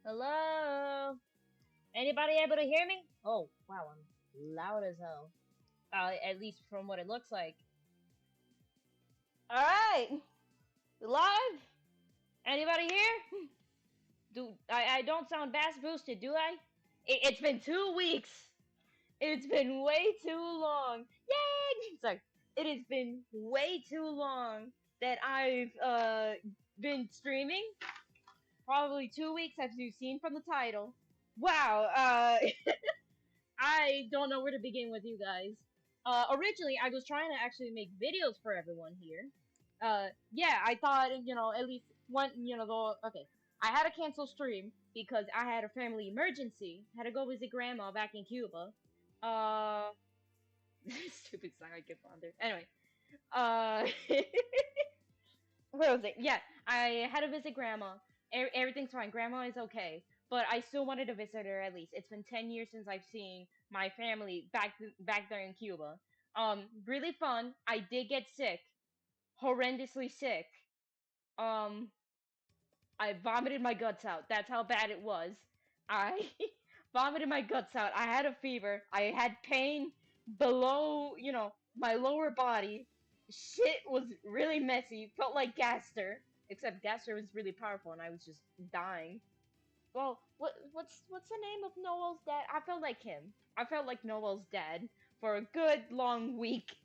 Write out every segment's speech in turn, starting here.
Hello? Anybody able to hear me? Oh, wow, I'm loud as hell. At least from what it looks like. Alright! Live? Anybody here? I don't sound bass boosted, do I? It's been 2 weeks! It's been way too long! Yay! Sorry. It has been way too long that I've, been streaming. Probably 2 weeks, as you've seen from the title. Wow, I don't know where to begin with you guys. Originally, I was trying to actually make videos for everyone here. Yeah, I thought, at least one, okay. I had to cancel stream because I had a family emergency. Had to go visit grandma back in Cuba. Uh, stupid song I get on there. Anyway, uh, where was it? Yeah, I had to visit grandma. Everything's fine. Grandma is okay, but I still wanted to visit her at least. It's been 10 years since I've seen my family back there in Cuba. Really fun. I did get sick, horrendously sick. Um, I vomited my guts out. That's how bad it was. I vomited my guts out. I had a fever. I had pain below, my lower body. Shit was really messy. Felt like Gaster, except Gaster was really powerful, and I was just dying. Well, what's the name of Noel's dad? I felt like him. I felt like Noel's dad for a good long week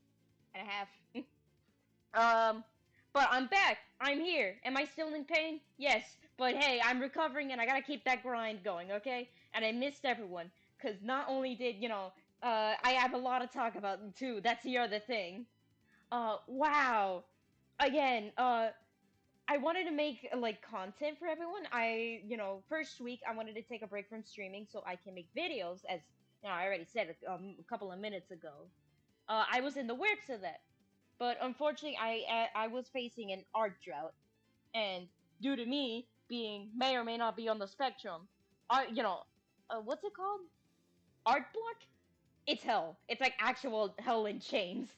and a half. Um, but I'm back. I'm here. Am I still in pain? Yes. But hey, I'm recovering and I gotta keep that grind going, okay? And I missed everyone. Because not only did, I have a lot to talk about too. That's the other thing. Wow. Again, I wanted to make like content for everyone. First week I wanted to take a break from streaming so I can make videos, as I already said a couple of minutes ago. I was in the works of that. But unfortunately, I was facing an art drought, and due to me being may or may not be on the spectrum, art, what's it called? Art block? It's hell. It's like actual hell in chains.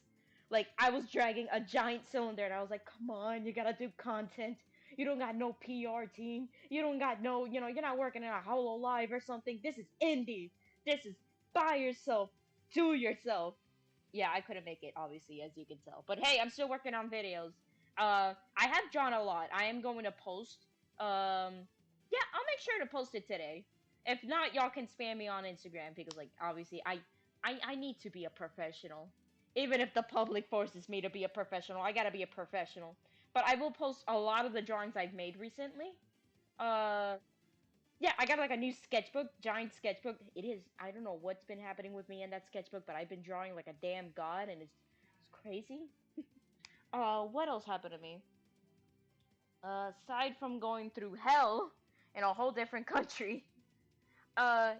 Like I was dragging a giant cylinder, and I was like, "Come on, you gotta do content. You don't got no PR team. You don't got no, you're not working in a Holo Live or something. This is indie. This is by yourself, to yourself." Yeah, I couldn't make it, obviously, as you can tell. But hey, I'm still working on videos. I have drawn a lot. I am going to post. Yeah, I'll make sure to post it today. If not, y'all can spam me on Instagram because, like, obviously, I need to be a professional. Even if the public forces me to be a professional, I gotta be a professional. But I will post a lot of the drawings I've made recently. Uh, yeah, I got like a new sketchbook, giant sketchbook. It is. I don't know what's been happening with me in that sketchbook, but I've been drawing like a damn god, and it's crazy. What else happened to me? Aside from going through hell in a whole different country, I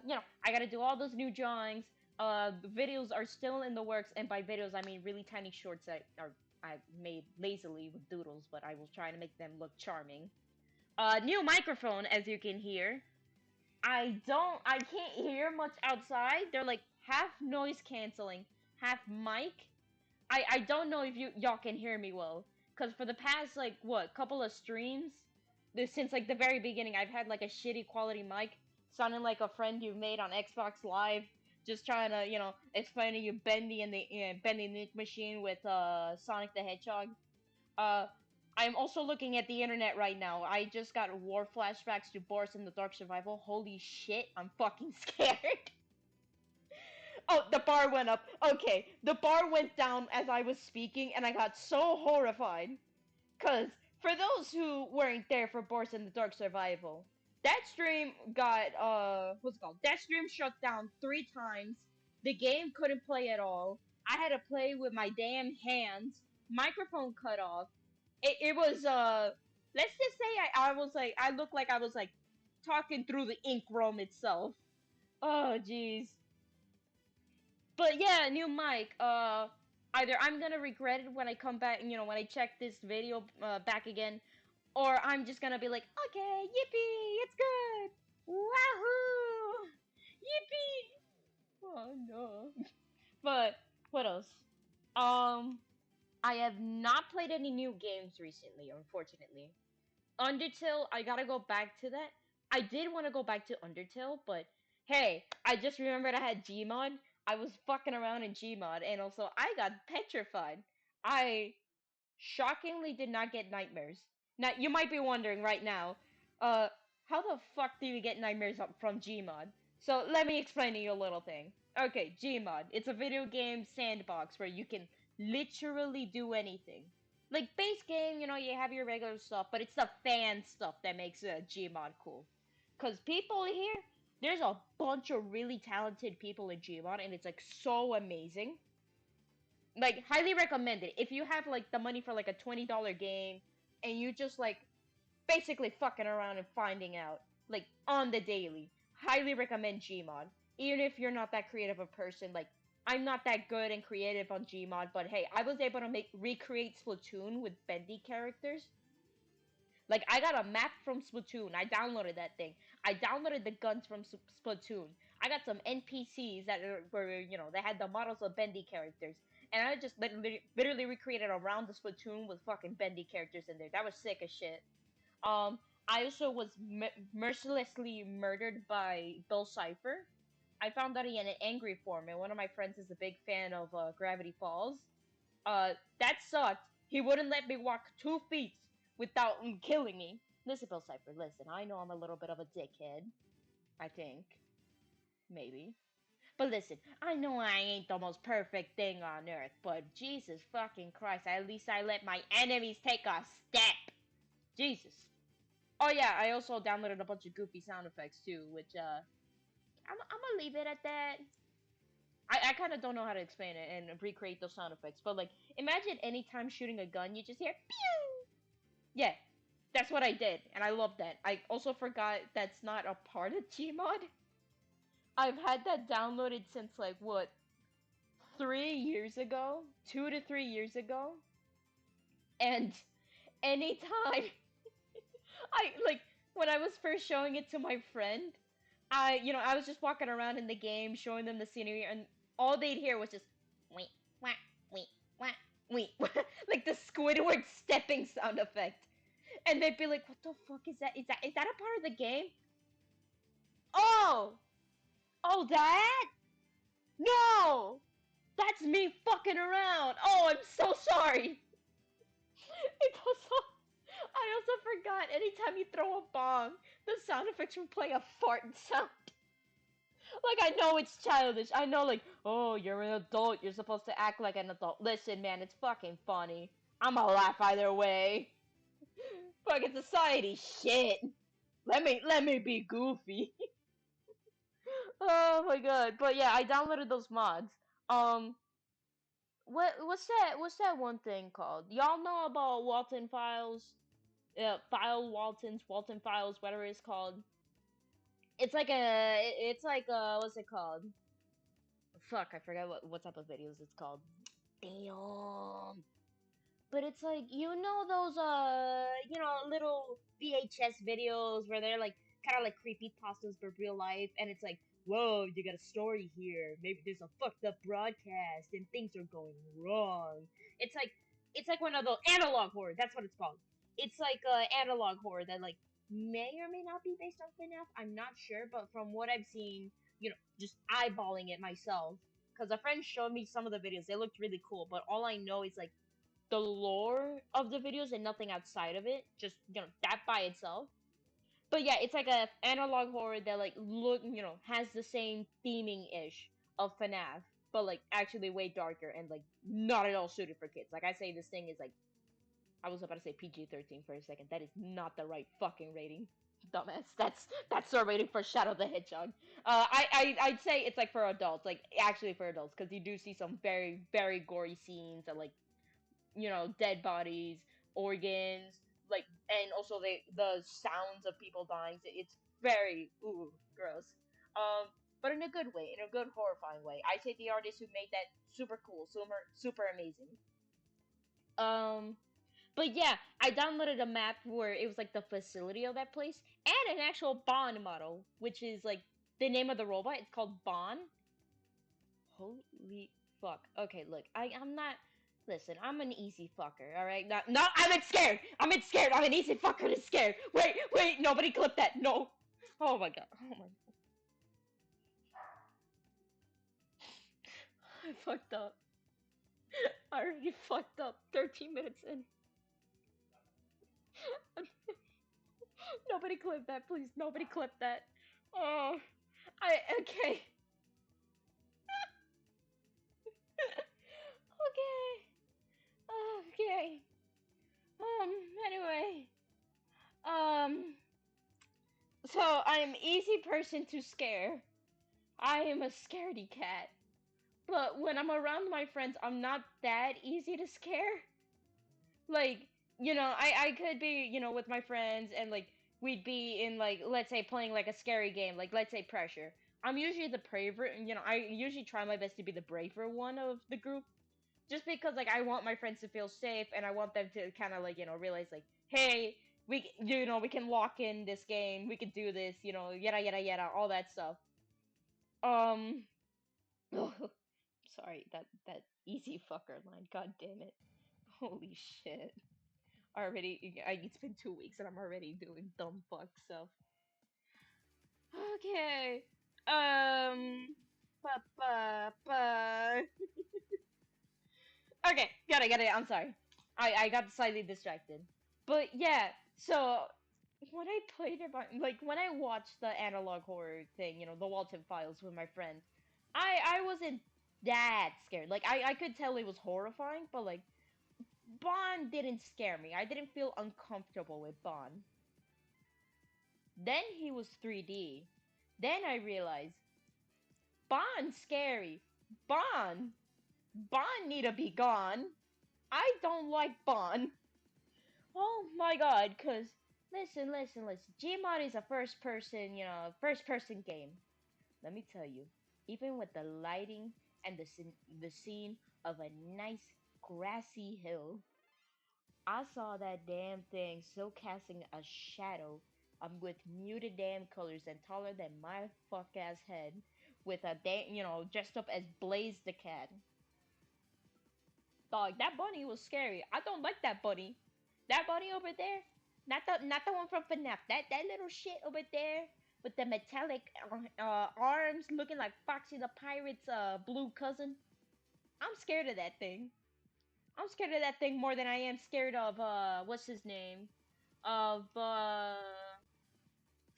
gotta do all those new drawings. The videos are still in the works, and by videos I mean really tiny shorts that I made lazily with doodles, but I was trying to make them look charming. New microphone, as you can hear. I can't hear much outside. They're like half noise canceling, half mic. I don't know if y'all can hear me well, cause for the past like what couple of streams, since like the very beginning, I've had like a shitty quality mic, sounding like a friend you made on Xbox Live, just trying to explain to you Bendy and the Bendy Nuke Machine with Sonic the Hedgehog. Uh, I'm also looking at the internet right now. I just got war flashbacks to Boris in the Dark Survival. Holy shit, I'm fucking scared. Oh, the bar went up. Okay, the bar went down as I was speaking, and I got so horrified. Cause for those who weren't there for Boris in the Dark Survival, that stream got what's it called? That stream shut down 3 times. The game couldn't play at all. I had to play with my damn hands. Microphone cut off. It was let's just say I was like I looked like I was like talking through the ink room itself. Oh jeez. But yeah, new mic. Either I'm gonna regret it when I come back, when I check this video back again, or I'm just gonna be like, okay, yippee, it's good, wahoo, yippee. Oh no. But what else? Um, I have not played any new games recently, unfortunately. Undertale, I gotta go back to that. I did want to go back to Undertale, but hey, I just remembered I had Gmod. I was fucking around in Gmod, and also I got petrified. I shockingly did not get nightmares. Now you might be wondering right now, uh, how the fuck do you get nightmares from Gmod? So let me explain to you a little thing. Okay, Gmod. It's a video game sandbox where you can literally do anything. Like base game, you have your regular stuff, but it's the fan stuff that makes Gmod cool. Cause people here, there's a bunch of really talented people in Gmod, and it's like so amazing. Like highly recommended if you have like the money for like a $20 game and you just like basically fucking around and finding out like on the daily. Highly recommend Gmod. Even if you're not that creative a person, like I'm not that good and creative on Gmod, but hey, I was able to make recreate Splatoon with bendy characters. Like I got a map from Splatoon. I downloaded that thing. I downloaded the guns from Splatoon. I got some NPCs that were, they had the models of bendy characters, and I just literally recreated around the Splatoon with fucking bendy characters in there. That was sick as shit. I also was mercilessly murdered by Bill Cipher. I found out he had an angry form, and one of my friends is a big fan of Gravity Falls. That sucked. He wouldn't let me walk 2 feet without killing me. Listen, Bill Cipher, listen. I know I'm a little bit of a dickhead. I think. Maybe. But listen, I know I ain't the most perfect thing on earth, but Jesus fucking Christ, at least I let my enemies take a step. Jesus. Oh yeah, I also downloaded a bunch of goofy sound effects too, which I'm gonna leave it at that. I kind of don't know how to explain it and recreate those sound effects, but like imagine anytime shooting a gun, you just hear pew. Yeah, that's what I did, and I love that. I also forgot that's not a part of Gmod. I've had that downloaded since like what 3 years ago, 2 to 3 years ago, and anytime I like when I was first showing it to my friend, I was just walking around in the game showing them the scenery, and all they'd hear was just wait, wah, wait, wah, wait, like the Squidward stepping sound effect, and they'd be like, "What the fuck is that? Is that a part of the game?" Oh, oh, that? No, that's me fucking around. Oh, I'm so sorry. It also, I also forgot. Anytime you throw a bomb, the sound effects will play a fart sound. Like I know it's childish. I know oh, you're an adult. You're supposed to act like an adult. Listen, man, it's fucking funny. I'ma laugh either way. Fucking society shit. Let me be goofy. Oh my god. But yeah, I downloaded those mods. Um what's that one thing called? Y'all know about Walton Files? Walton Files, whatever it's called. It's like what's it called? Fuck, I forgot what type of videos it's called. Damn. But it's like those little VHS videos where they're like kind of like creepy pastas but real life, and it's like, whoa, you got a story here. Maybe there's a fucked up broadcast and things are going wrong. It's like it's like one of those analog horror. That's what it's called. It's like analog horror that like may or may not be based on FNAF. I'm not sure, but from what I've seen, just eyeballing it myself, because a friend showed me some of the videos. They looked really cool, but all I know is like the lore of the videos and nothing outside of it. Just that by itself. But yeah, it's like a analog horror that like has the same theming ish of FNAF, but like actually way darker and like not at all suited for kids. Like I say, this thing is like I was about to say PG-13 for a second. That is not the right fucking rating. Dumbass. That's the rating for Shadow the Hedgehog. I'd say it's like for adults, like actually for adults, because you do see some very very gory scenes and like dead bodies, organs, like, and also the sounds of people dying. It's very gross. But in a good way, in a good horrifying way. I say the artist who made that super cool, super amazing. Um, but yeah, I downloaded a map where it was like the facility of that place and an actual Bond model, which is like the name of the robot. It's called Bond. Holy fuck. Okay, look, I'm not. Listen, I'm an easy fucker, alright? No, I'm scared! I'm scared! I'm an easy fucker to scared! Wait, nobody clip that! No! Oh my god. Oh my. I fucked up. I already fucked up. 13 minutes in. Nobody clip that, please. Nobody clip that. Oh, okay. Okay. Okay. Anyway. Um. So I'm easy person to scare. I am a scaredy cat. But when I'm around my friends, I'm not that easy to scare. Like, I could be, with my friends and like we'd be in like let's say playing like a scary game, like let's say pressure. I'm usually the braver, I usually try my best to be the braver one of the group just because like I want my friends to feel safe and I want them to kind of like, realize like, hey, we can lock in this game, we could do this, yada yada yada, all that stuff. Um sorry, that easy fucker line. God damn it. Holy shit. It's been 2 weeks and I'm already doing dumb fuck stuff. Okay. Ba, ba, ba. Okay, got it. I'm sorry. I got slightly distracted. But yeah, so when I played about like when I watched the analog horror thing, the Walton Files with my friends, I wasn't that scared. Like I could tell it was horrifying, but like Bond didn't scare me. I didn't feel uncomfortable with Bond. Then he was 3D. Then I realized Bond scary. Bond Bond need to be gone. I don't like Bond. Oh my god, cause listen. Gmod is a first person game. Let me tell you, even with the lighting and the scene of a nice grassy hill, I saw that damn thing so casting a shadow with muted damn colors and taller than my fuck ass head with a damn, dressed up as Blaze the cat. Dog, that bunny was scary. I don't like that bunny. That bunny over there, not the one from FNAF. That little shit over there with the metallic arms looking like Foxy the Pirate's blue cousin. I'm scared of that thing. I'm scared of that thing more than I am scared of what's his name? Of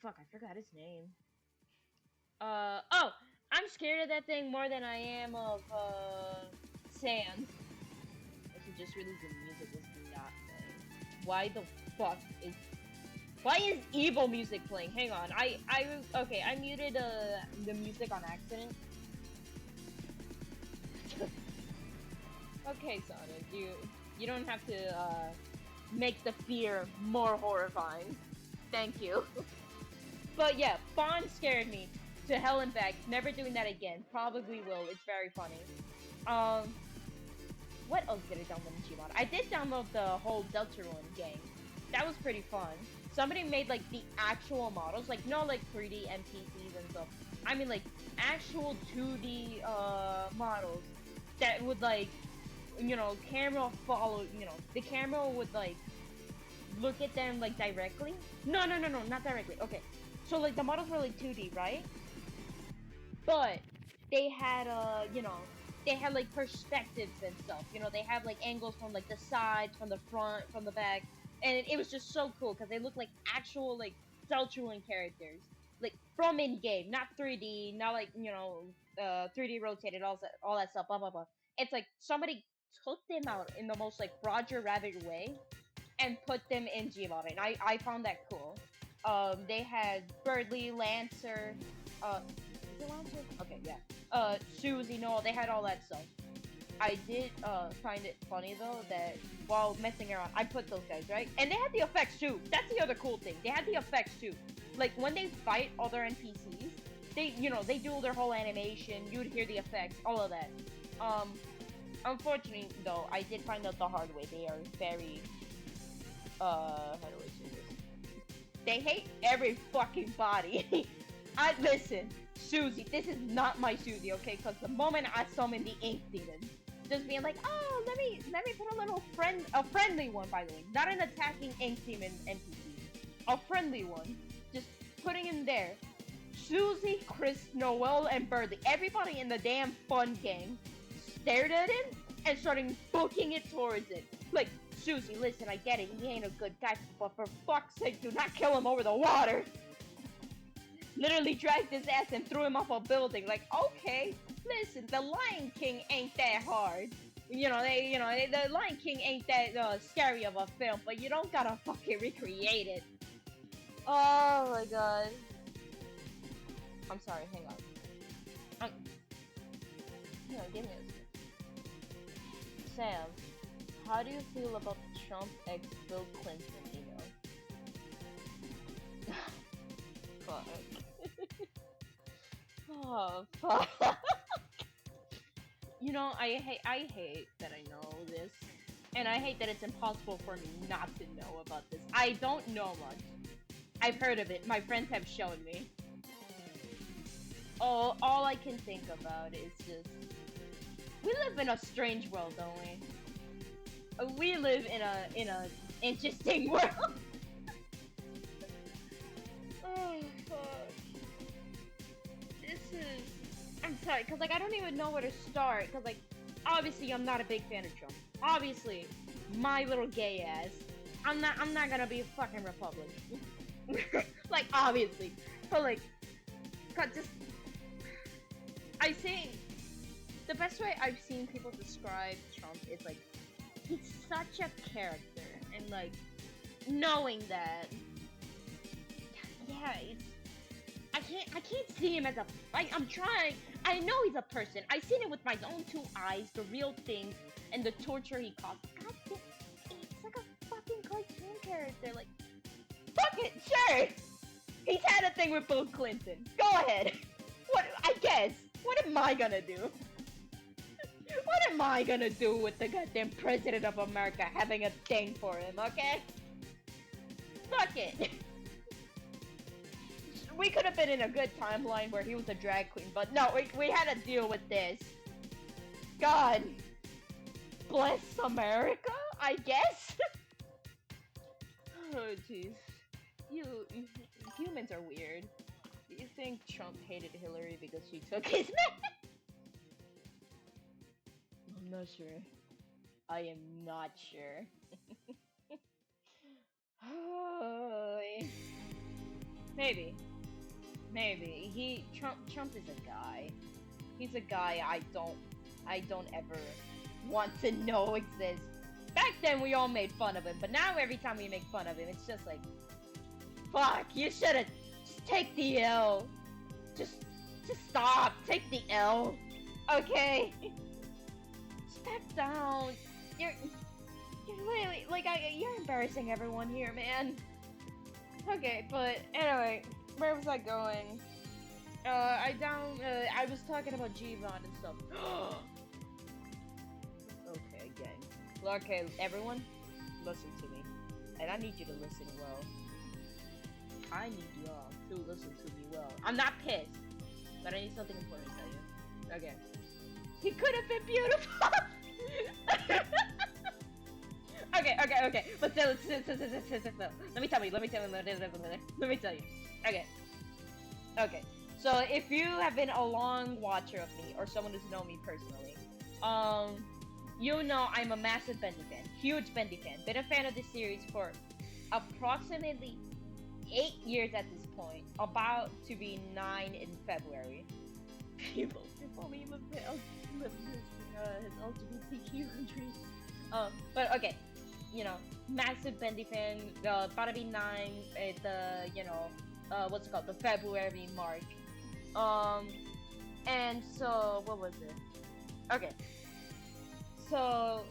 fuck, I forgot his name. Oh, I'm scared of that thing more than I am of Sans. I should just release the music was not playing. Why the fuck is why is evil music playing? Hang on. Okay, I muted the music on accident. Okay, Sonic, you don't have to make the fear more horrifying. Thank you. But yeah, Bond scared me to hell and back. Never doing that again. Probably will. It's very funny. Um, what else did I download in Gmod? I did download the whole Deltarune game. That was pretty fun. Somebody made like the actual models, like no like 3D NPCs and stuff. I mean like actual 2D models that would like camera follow, the camera would like look at them like directly. No, not directly. Okay. So like the models were like 2D, right? But they had they had like perspectives and stuff. They have like angles from like the sides, from the front, from the back, and it was just so cool because they look like actual like Deltarune characters, like from in game, not 3D, not like 3D rotated, all that stuff, blah blah blah. It's like somebody took them out in the most like Roger Rabbit way and put them in Gmod, and I found that cool. They had Birdly, Lancer, is it Lancer? Okay, yeah. Susie, no, they had all that stuff. I did find it funny though that while messing around, I put those guys right, and they had the effects too. That's the other cool thing. They had the effects too. Like when they fight other NPCs, they do their whole animation. You would hear the effects, all of that. Unfortunately though, I did find out the hard way. They are very how do I say this? They hate every fucking body. Listen, Susie, this is not my Susie, okay? Because the moment I summon the Ink Demon, just being like, oh, let me put a friendly one, by the way, not an attacking Ink Demon NPC, a friendly one. Just putting him there. Susie, Chris, Noel, and Birdie, everybody in the damn fun gang stared at him and started booking it towards it. Like, Susie, listen, I get it, he ain't a good guy, but for fuck's sake, do not kill him over the water. Literally dragged his ass and threw him off a building. Like, okay, listen, the Lion King ain't that hard. The Lion King ain't that scary of a film, but you don't gotta fucking recreate it. Oh my god. I'm sorry, hang on. No, give me a second. Sam, how do you feel about Trump ex Bill Clinton email? Fuck. Oh, fuck. I hate that I know this. And I hate that it's impossible for me not to know about this. I don't know much. I've heard of it. My friends have shown me. Oh, all I can think about is just... We live in a strange world, don't we? We live in a interesting world. Oh, fuck. This is... I'm sorry, because, like, I don't even know where to start. Because, like, obviously I'm not a big fan of Trump. Obviously, my little gay ass. I'm not gonna be a fucking Republican. Like, obviously. But, like, God, just... I think the best way I've seen people describe Trump is, like, he's such a character. And, like, knowing that... Yeah, it's... I can't see him as a... I'm trying... I know he's a person. I've seen it with my own two eyes, the real things, and the torture he caused. God damn, it's like a fucking cartoon character. Like, fuck it, sure. He's had a thing with Bill Clinton. Go ahead. What? I guess. What am I gonna do? What am I gonna do with the goddamn president of America having a thing for him? Okay. Fuck it. We could have been in a good timeline where he was a drag queen, but no, we had to deal with this. God bless America, I guess? Oh, jeez. Humans are weird. Do you think Trump hated Hillary because she took his man? I'm not sure. I am not sure. Oh, maybe. Trump is a guy. He's a guy I don't ever want to know exists. Back then we all made fun of him, but now every time we make fun of him, it's just like, fuck, you should've just take the L. Just stop. Take the L. Okay? Step down. You're really, like, you're embarrassing everyone here, man. Okay, but anyway, where was I going? I was talking about G-Bond and stuff. Okay, gang. Okay, everyone, listen to me. And I need you to listen well. I need y'all to listen to me well. I'm not pissed, but I need something important to tell you. Okay. He could have been beautiful! Okay. But still, let me tell you. Okay. So if you have been a long watcher of me, or someone who's known me personally, you know I'm a massive Bendy fan. Huge Bendy fan. Been a fan of this series for approximately 8 years at this point. About to be 9 in February. People, if only live his LGBTQ countries. But okay. You know, massive Bendy fan, about to be 9 at the, what's it called, the February mark. And so, what was it? Okay. So,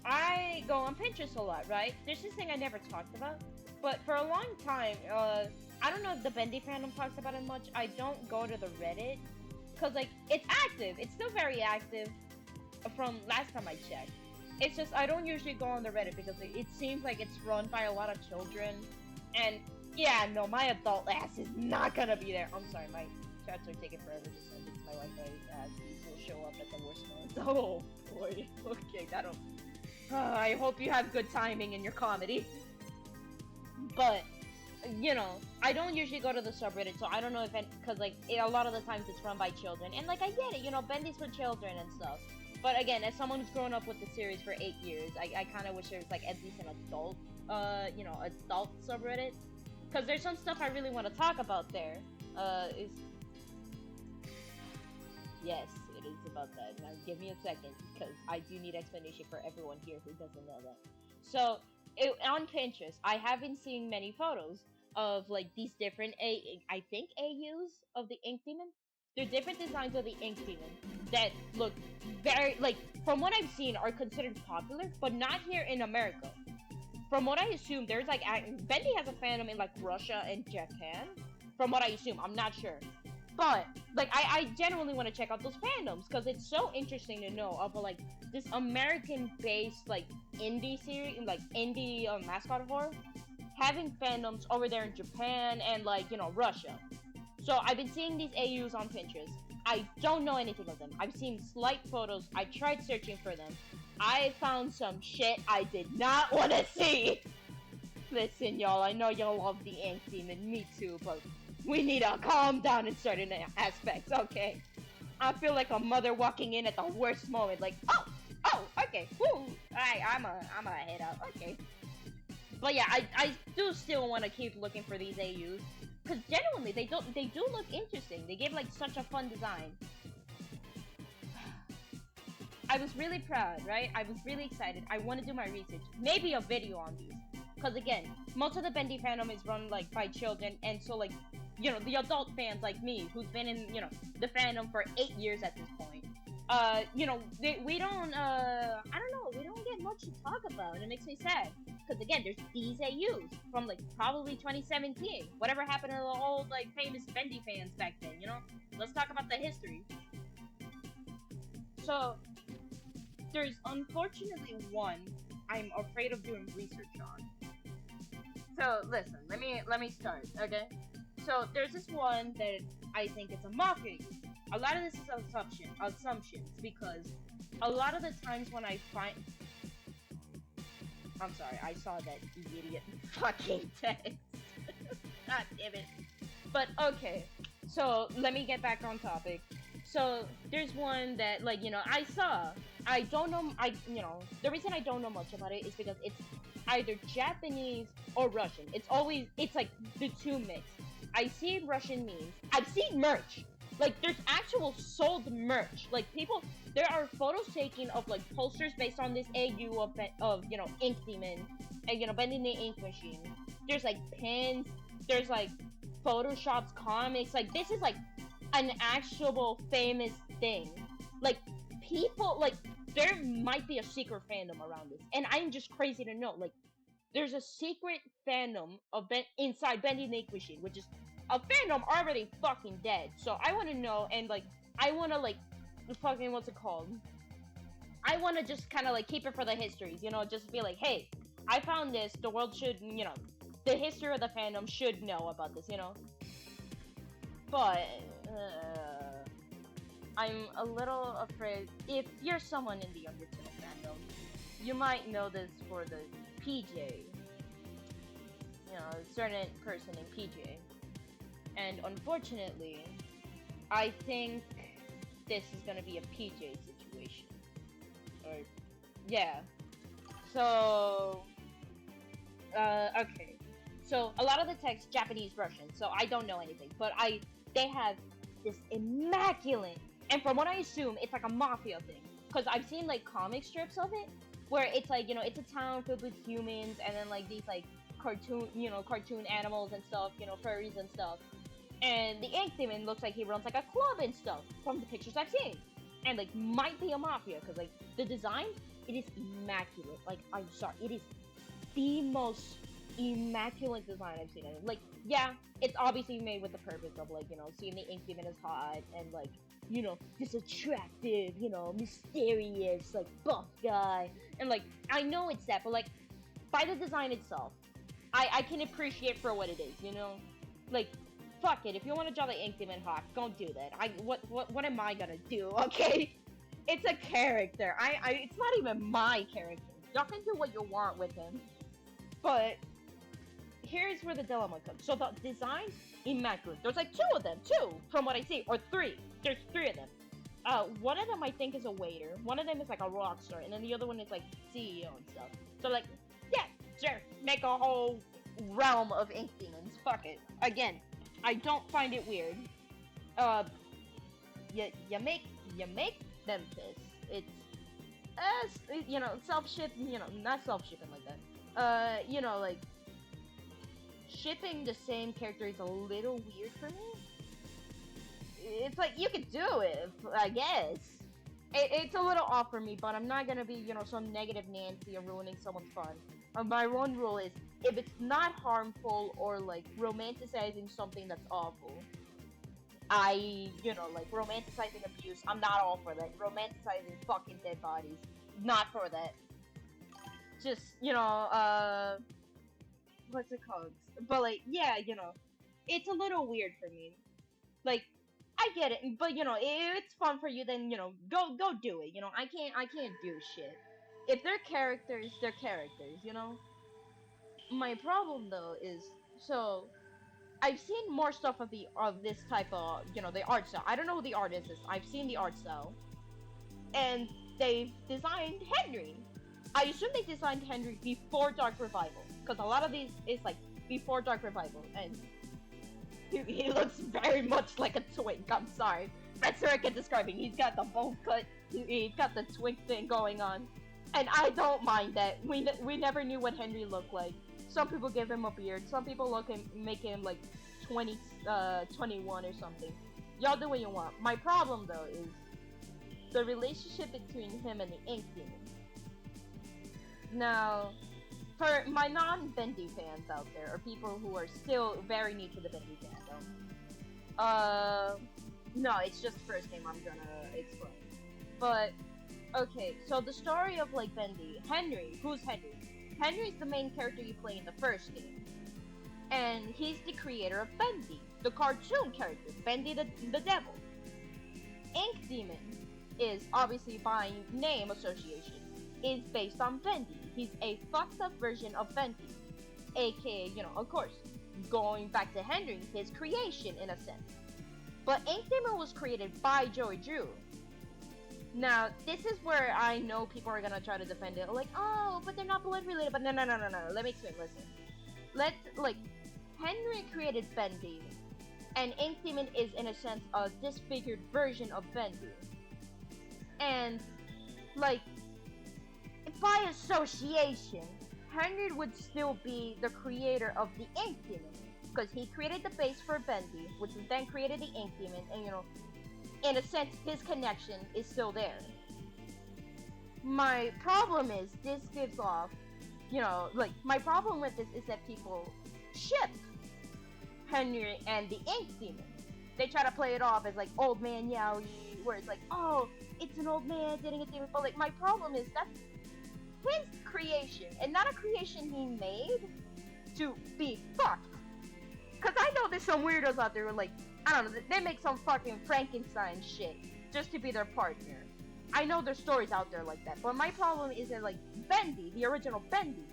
I go on Pinterest a lot, right? There's this thing I never talked about, but for a long time, I don't know if the Bendy fandom talks about it much. I don't go to the Reddit, because, like, it's active. It's still very active from last time I checked. It's just, I don't usually go on the Reddit because it seems like it's run by a lot of children. And, yeah, no, my adult ass is not gonna be there. I'm sorry, my chats are taking forever to send it to my Wi-Fi as these will show up at the worst moments. Oh, boy. Okay, that'll... I hope you have good timing in your comedy. But, I don't usually go to the subreddit, so I don't know if because like a lot of the times it's run by children, and like I get it, Bendy's for children and stuff. But again, as someone who's grown up with the series for 8 years, I kind of wish there was like at least an adult, adult subreddit, because there's some stuff I really want to talk about there. Is Yes, it is about that. Now, give me a second because I do need explanation for everyone here who doesn't know that. So, on Pinterest, I have been seeing many photos of like these different I think AUs of the Ink Demon. They're different designs of the Ink Demon that look very like from what I've seen are considered popular, but not here in America. From what I assume, there's like Bendy has a fandom in like Russia and Japan. From what I assume, I'm not sure. But like I genuinely want to check out those fandoms because it's so interesting to know of like this American-based like indie series, like indie mascot horror, having fandoms over there in Japan and like Russia. So I've been seeing these AUs on Pinterest. I don't know anything of them. I've seen slight photos. I tried searching for them. I found some shit I did not want to see. Listen, y'all, I know y'all love the Ink Demon, me too, but we need to calm down in certain aspects, okay? I feel like a mother walking in at the worst moment, like, okay, woo, alright, I'm a head out, okay. But yeah, I do still want to keep looking for these AUs, because genuinely, they do look interesting. They give like such a fun design. I was really proud, right? I was really excited. I want to do my research. Maybe a video on these. Because again, most of the Bendy fandom is run like by children, and so like, the adult fans like me, who's been in, the fandom for 8 years at this point. We don't, I don't know, we don't get much to talk about, and it makes me sad. Because again, there's these AUs from like probably 2017. Whatever happened to the old like famous Bendy fans back then, Let's talk about the history. So, there's unfortunately one I'm afraid of doing research on. So listen, let me start, okay? So there's this one that I think it's a mafia. A lot of this is assumptions because a lot of the times when I find, I'm sorry, I saw that idiot fucking text. God damn it. But okay, so let me get back on topic. So there's one that like I saw. I don't know. The reason I don't know much about it is because it's either Japanese or Russian. It's like the two mix. I see Russian memes. I've seen merch. Like there's actual sold merch. Like there are photos taken of like posters based on this AU of Ink Demon and bending the ink machine. There's like pins. There's like photoshopped comics. Like this is like an actual famous thing. Like people like there might be a secret fandom around this, and I'm just crazy to know. Like there's a secret fandom of inside Bendy the Ink Machine, which is a fandom already fucking dead. So I want to know, and like I want to like fucking what's it called? I want to just kind of like keep it for the histories, just be like, hey, I found this. The world should, the history of the fandom should know about this, But I'm a little afraid. If you're someone in the Undertale fandom, you might know this for the PJ. A certain person in PJ. And unfortunately, I think this is gonna be a PJ situation. Or, yeah. So, okay. So, a lot of the text Japanese, Russian, so I don't know anything. But they have this immaculate, and from what I assume, it's like a mafia thing. Because I've seen, like, comic strips of it, where it's like, it's a town filled with humans, and then, like, these, like, cartoon animals and stuff, furries and stuff. And the Ink Demon looks like he runs, like, a club and stuff, from the pictures I've seen. And, like, might be a mafia, because, like, the design, it is immaculate. Like, I'm sorry, it is the most immaculate design I've seen. Like, yeah, it's obviously made with the purpose of, like, seeing the Ink Demon as hot, and, like, this attractive, mysterious, like, buff guy. And, like, I know it's that, but, like, by the design itself, I can appreciate for what it is, Like, fuck it, if you want to draw the Ink Demon hot, don't do that. What am I gonna do, okay? It's a character. It's not even my character. Y'all can do what you want with him. But here's where the dilemma comes. So the design, immaculate. There's like two of them, two from what I see, or three. There's three of them. One of them I think is a waiter. One of them is like a rock star, and then the other one is like CEO and stuff. So like, yeah, sure, make a whole realm of ink demons. Fuck it. Again, I don't find it weird. Uh, you make them piss. It's self-ship. Not self-shipping like that. Like shipping the same character is a little weird for me. It's like you could do it, I guess. It's a little off for me, but I'm not gonna be, some negative Nancy or ruining someone's fun. My one rule is, if it's not harmful or like romanticizing something that's awful, like romanticizing abuse, I'm not all for that. Romanticizing fucking dead bodies, not for that. Just, what's it called? But like, yeah, it's a little weird for me. Like, I get it, but if it's fun for you, then go do it. I can't do shit. If they're characters. My problem though is, so I've seen more stuff of this type of the art style. I don't know who the artist is. I've seen the art style, and they've designed Henry. I assume they designed Henry before Dark Revival, because a lot of these is like before Dark Revival, and he looks very much like a twink. I'm sorry. That's what I can describe him. He's got the bowl cut. He's got the twink thing going on. And I don't mind that. We never knew what Henry looked like. Some people give him a beard. Some people make him like 21 or something. Y'all do what you want. My problem though is the relationship between him and the Ink Demon. Now, for my non-Bendy fans out there, or people who are still very new to the Bendy fandom, no, it's just the first name I'm gonna explain. But, okay, so the story of, like, Bendy, Henry, who's Henry? Henry's the main character you play in the first game. And he's the creator of Bendy, the cartoon character, Bendy the Devil. Ink Demon is, obviously by name association, is based on Bendy. He's a fucked up version of Bendy, aka, of course, going back to Henry, his creation in a sense. But Ink Demon was created by Joey Drew. Now, this is where I know people are gonna try to defend it, like, oh, but they're not blood related. But no. Let me explain. Listen. Henry created Bendy, and Ink Demon is in a sense a disfigured version of Bendy. And, like, by association, Henry would still be the creator of the Ink Demon, because he created the base for Bendy, which then created the Ink Demon, and in a sense, his connection is still there. My problem is, this gives off, my problem with this is that people ship Henry and the Ink Demon. They try to play it off as, like, old man yaoi, where it's like, oh, it's an old man dating a demon, but, like, my problem is that's his creation, and not a creation he made to be fucked. Cause I know there's some weirdos out there who, like, I don't know, they make some fucking Frankenstein shit just to be their partner. I know there's stories out there like that, but my problem is that, like, Bendy, the original Bendy,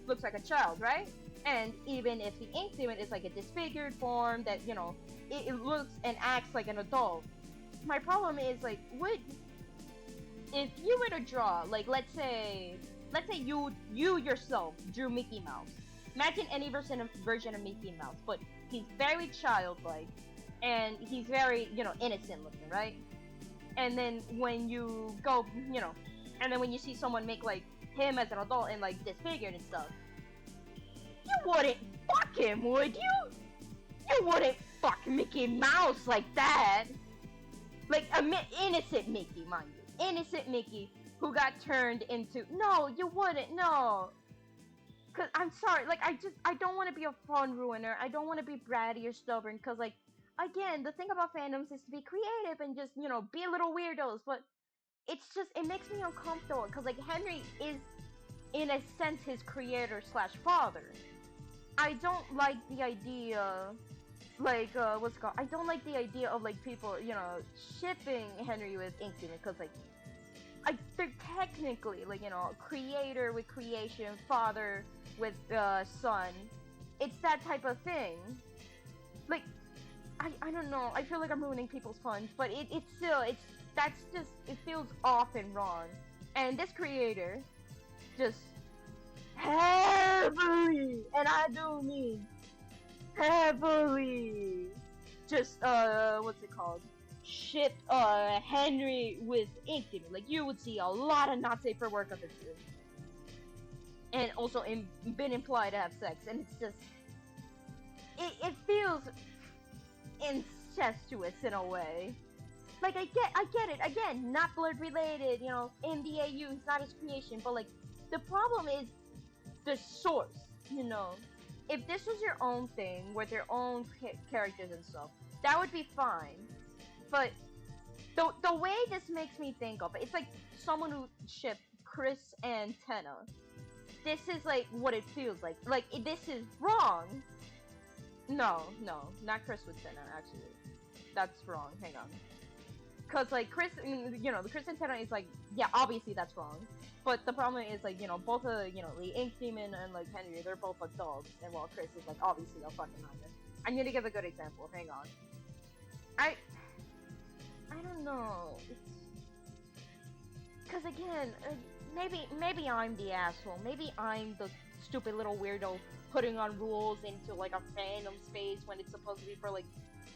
looks like a child, right? And even if the Ink Demon is like a disfigured form that, it looks and acts like an adult, my problem is, like, if you were to draw, like, let's say you yourself drew Mickey Mouse. Imagine any version of Mickey Mouse, but he's very childlike, and he's very, innocent looking, right? And then when you go, and then when you see someone make, like, him as an adult and, like, disfigured and stuff, you wouldn't fuck him, would you? You wouldn't fuck Mickey Mouse like that. Like, innocent Mickey, mind you. Innocent Mickey who got turned into... No, you wouldn't, no. Cause, I'm sorry, like, I don't want to be a fun ruiner. I don't want to be bratty or stubborn, cause, like, again, the thing about fandoms is to be creative and just, be a little weirdos, but it's just, it makes me uncomfortable, cause, like, Henry is, in a sense, his creator / father. I don't like the idea, like, what's it called? I don't like the idea of, like, people, shipping Henry with Ink Demon, cause, like, they're technically, like, creator with creation, father with son. it's that type of thing. Like, I don't know. I feel like I'm ruining people's fun, but it's still that's just it feels off and wrong. And this creator just heavily, and I do mean heavily, just what's it called? Ship Henry with ink demon. Like you would see a lot of not safe for work of this dude. And also been implied to have sex, and it's just it feels incestuous in a way. Like I get it. Again, not blood related. You know, in the AU, it's not his creation. But like, the problem is the source. You know, if this was your own thing with your own characters and stuff, that would be fine. But the way this makes me think of it, it's like someone who shipped Chris and Tenna. This is like what it feels like. Like this is wrong. No, not Chris with Tenna. Actually, that's wrong. Hang on. Cause like Chris, you know, the Chris and Tenna is like, yeah, obviously that's wrong. But the problem is like, you know, both the Ink Demon and like Henry, they're both adults, and while Chris is like obviously a fucking minor. I'm gonna give a good example. Hang on. I don't know. Cause again, maybe I'm the asshole. Maybe I'm the stupid little weirdo putting on rules into like a fandom space when it's supposed to be for like,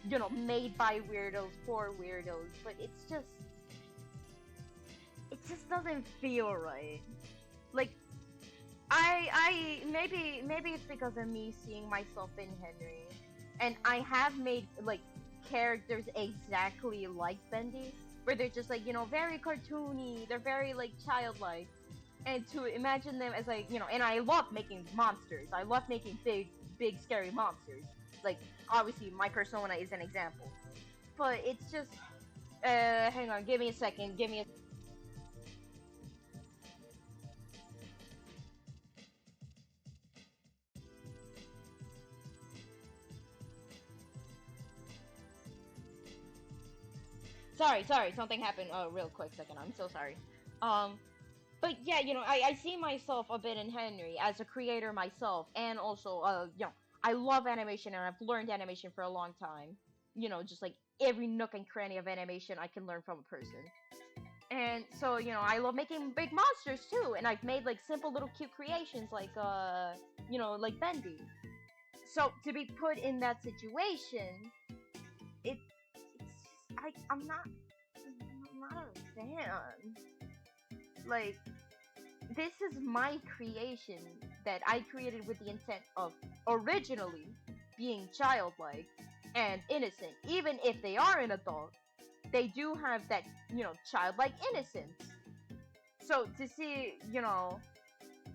you know, made by weirdos for weirdos. But it just doesn't feel right. Like I maybe it's because of me seeing myself in Henry, and I have made like characters exactly like Bendy, where they're just like, you know, very cartoony, they're very like childlike, and to imagine them as like, you know, and I love making monsters, I love making big scary monsters, like obviously my persona is an example, but it's just hang on, give me a second, give me a sorry, something happened. Oh, real quick second. I'm so sorry. Um, but yeah, you know, I see myself a bit in Henry as a creator myself, and also, you know, I love animation and I've learned animation for a long time. You know, just like every nook and cranny of animation I can learn from a person. And so, you know, I love making big monsters too, and I've made like simple little cute creations like, you know, like Bendy. So to be put in that situation, it, I'm not a fan. Like, this is my creation that I created with the intent of originally being childlike and innocent. Even if they are an adult, they do have that, you know, childlike innocence. So to see, you know,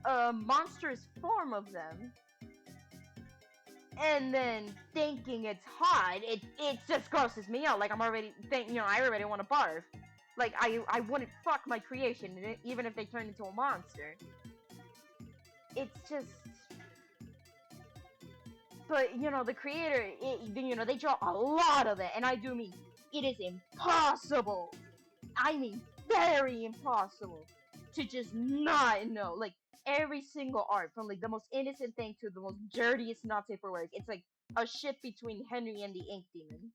a monstrous form of them and then thinking it's hot, it just grosses me out. Like I'm already you know, I already want to barf. Like I wouldn't fuck my creation even if they turned into a monster. It's just, but you know, the creator, you know, they draw a lot of it, and I do mean it is impossible. I mean, very impossible to just not know. Like every single art, from like the most innocent thing to the most dirtiest not safe for work, it's like a shit between Henry and the Ink Demon.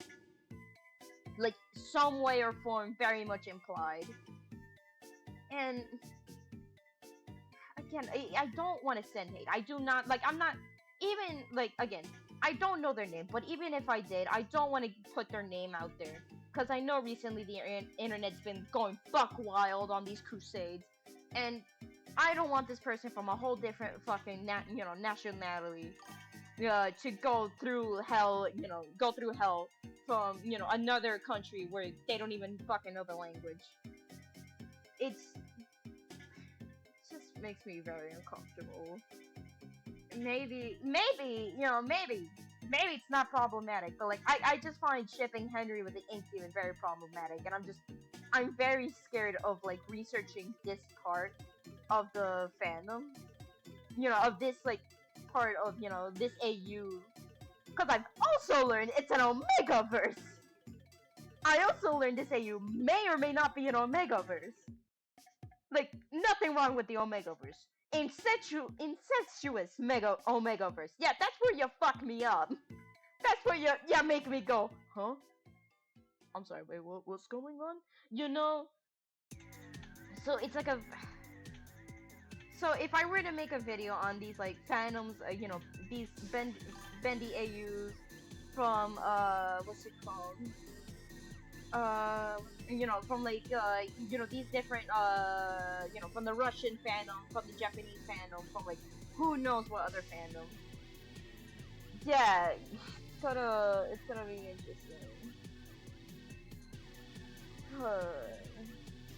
Like some way or form, very much implied. And again, I don't want to send hate. I do not like. I'm not even like again. I don't know their name, but even if I did, I don't want to put their name out there because I know recently the internet's been going buck wild on these crusades, and I don't want this person from a whole different fucking you know, nationality to go through hell. You know, go through hell from, you know, another country where they don't even fucking know the language. It's just makes me very uncomfortable. Maybe, you know, maybe it's not problematic, but like, I just find shipping Henry with the Ink Demon very problematic, and I'm very scared of like researching this part of the fandom, you know, of this like part of, you know, this AU, because I've also learned it's an Omegaverse. I also learned this AU may or may not be an Omegaverse. Like, nothing wrong with the Omegaverse. incestuous mega omegaverse. Yeah, that's where you fuck me up. That's where you make me go, huh? I'm sorry, wait, what's going on? You know, so it's like a so if I were to make a video on these like fandoms, these bendy AUs from what's it called? Uh, from like these different from the Russian fandom, from the Japanese fandom, from like who knows what other fandom. Yeah, it's gonna be interesting.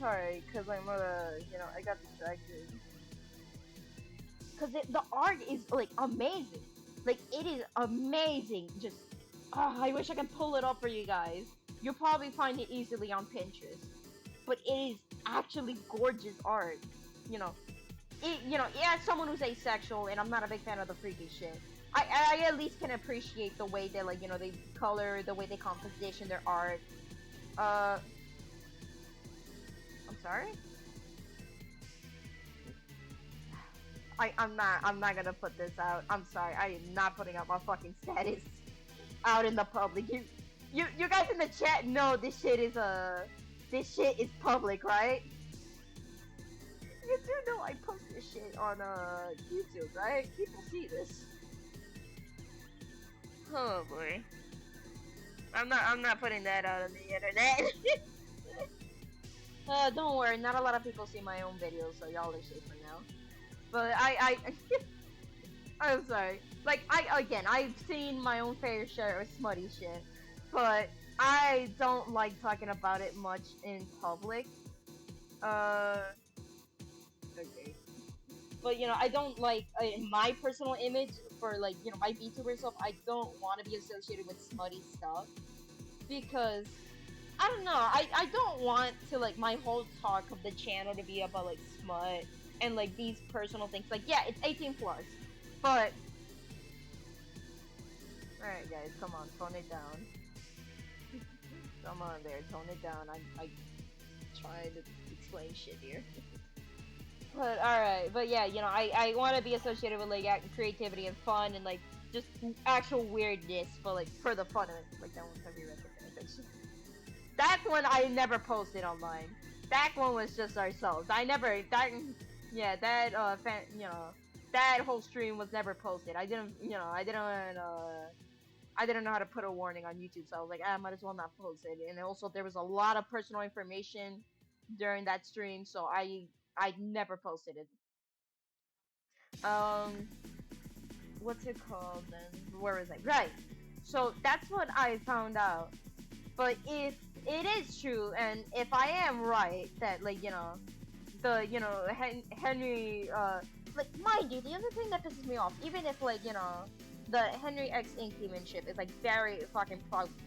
Sorry, cause I'm I got distracted. Cause the art is like amazing, like it is amazing. Just, I wish I could pull it up for you guys. You'll probably find it easily on Pinterest, but it is actually gorgeous art. You know, yeah, as someone who's asexual and I'm not a big fan of the freaky shit, I at least can appreciate the way they like they color, the way they composition their art. Uh, I'm sorry. I'm not gonna put this out. I'm sorry. I am not putting out my fucking status out in the public. You guys in the chat know this shit is public, right? You do know I post this shit on YouTube, right? People see this. Oh boy. I'm not putting that out on the internet. Don't worry, not a lot of people see my own videos, so y'all are safe for now. But I'm sorry. Like I've seen my own fair share of smutty shit, but I don't like talking about it much in public. Uh, okay. But I don't like in my personal image for like my VTuber stuff. I don't want to be associated with smutty stuff because I don't know. I don't want to like my whole talk of the channel to be about like smut and like these personal things. Like yeah, it's 18 plus, but all right, guys, come on, tone it down. Come on, there, tone it down. I trying to explain shit here. But alright, but yeah, I want to be associated with like creativity and fun and like just actual weirdness, but like for the fun of it. Like that one time you read the thing. That one I never posted online. That one was just ourselves. I never that yeah that that whole stream was never posted. I didn't know how to put a warning on YouTube, so I was like, I might as well not post it. And also there was a lot of personal information during that stream, so I never posted it. Um, what's it called then? Where is it? Right. So that's what I found out. But if it is true, and if I am right, that like the Henry like mind you, the other thing that pisses me off, even if like the Henry X Ink Demon ship is like very fucking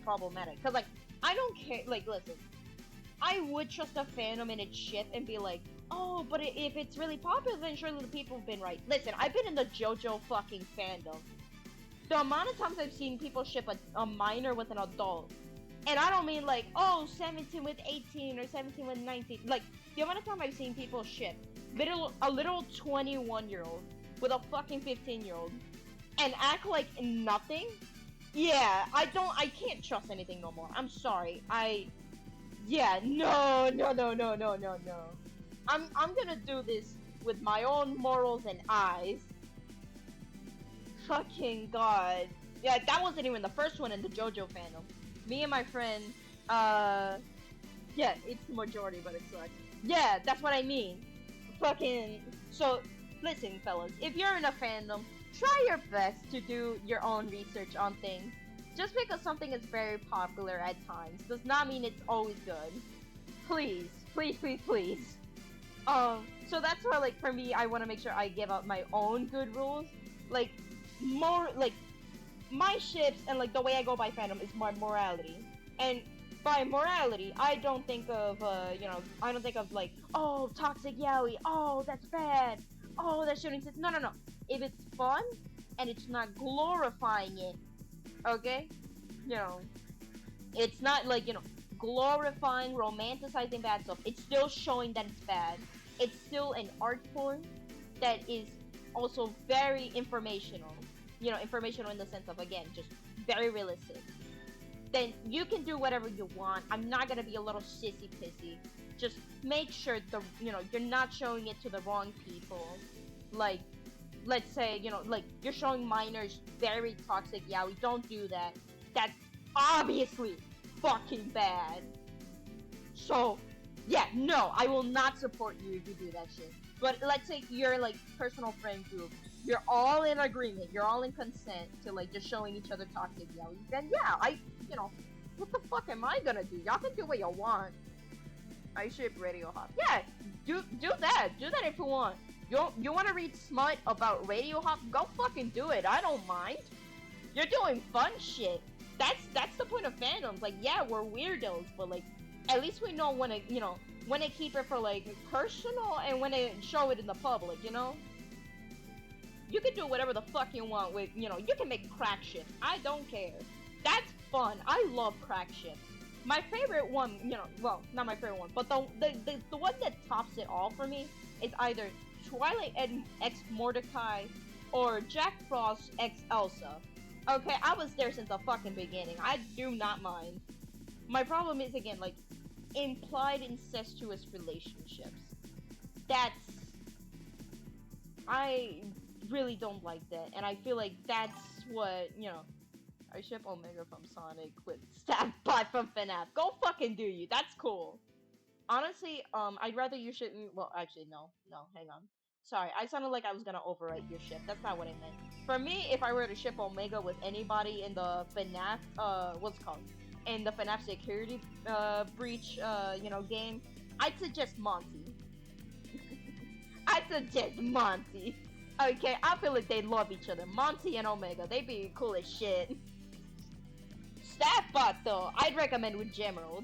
problematic, cause like I don't care. Like listen, I would trust a fandom in its ship and be like, oh, but if it's really popular, then surely the people have been right. Listen, I've been in the JoJo fucking fandom. The amount of times I've seen people ship a minor with an adult, and I don't mean like, oh, 17 with 18 or 17 with 19. Like, the amount of time I've seen people ship a little 21-year-old with a fucking 15-year-old and act like nothing. Yeah, I can't trust anything no more. I'm sorry. Yeah, no. I'm gonna do this with my own morals and eyes. Fucking god. Yeah, that wasn't even the first one in the JoJo fandom. Me and my friend, yeah, it's the majority, but it sucks. Yeah, that's what I mean. Fucking, so, listen, fellas, if you're in a fandom, try your best to do your own research on things. Just because something is very popular at times does not mean it's always good. Please, please, please, please. So that's why, like, for me, I want to make sure I give out my own good rules. Like, more, like, my ships and, like, the way I go by fandom is my morality. And by morality, I don't think of, I don't think of, like, oh, toxic yaoi, oh, that's bad, oh, that shouldn't exist. No. If it's fun, and it's not glorifying it, okay? It's not, like, glorifying, romanticizing bad stuff. It's still showing that it's bad. It's still an art form. that is also very informational. You know, informational in the sense of, again, just very realistic. Then you can do whatever you want. I'm not gonna be a little sissy pissy. Just make sure you're not showing it to the wrong people. Like, let's say, like, you're showing minors very toxic yaoi. Don't do that. That's obviously fucking bad. So, yeah, no, I will not support you if you do that shit. But let's say you're like personal friend group. You're all in agreement. You're all in consent to like just showing each other toxic yaoi. Then yeah, what the fuck am I gonna do? Y'all can do what you want. I ship Radio Hop. Yeah, do that. Do that if you want. You want to read smut about Radio Hop? Go fucking do it. I don't mind. You're doing fun shit. That's the point of fandoms. Like, yeah, we're weirdos, but like, at least we know when to keep it for like personal and when to show it in the public. You can do whatever the fuck you want with. You can make crack shit. I don't care. That's fun. I love crack shit. My favorite one, well, not my favorite one, but the one that tops it all for me is either Twilight X Mordecai or Jack Frost X Elsa. Okay, I was there since the fucking beginning. I do not mind. My problem is, again, like, implied incestuous relationships. I really don't like that, and I feel like that's what, I ship Omega from Sonic with Stab Bot from FNAF. Go fucking do you. That's cool. Honestly, I'd rather you ship. Well, actually, no, hang on. Sorry, I sounded like I was gonna overwrite your ship. That's not what I meant. For me, if I were to ship Omega with anybody in the FNAF, what's it called? In the FNAF security, breach, game, I'd suggest Monty. I'd suggest Monty. Okay, I feel like they love each other. Monty and Omega, they be cool as shit. Staffbot though, I'd recommend with Gemerald.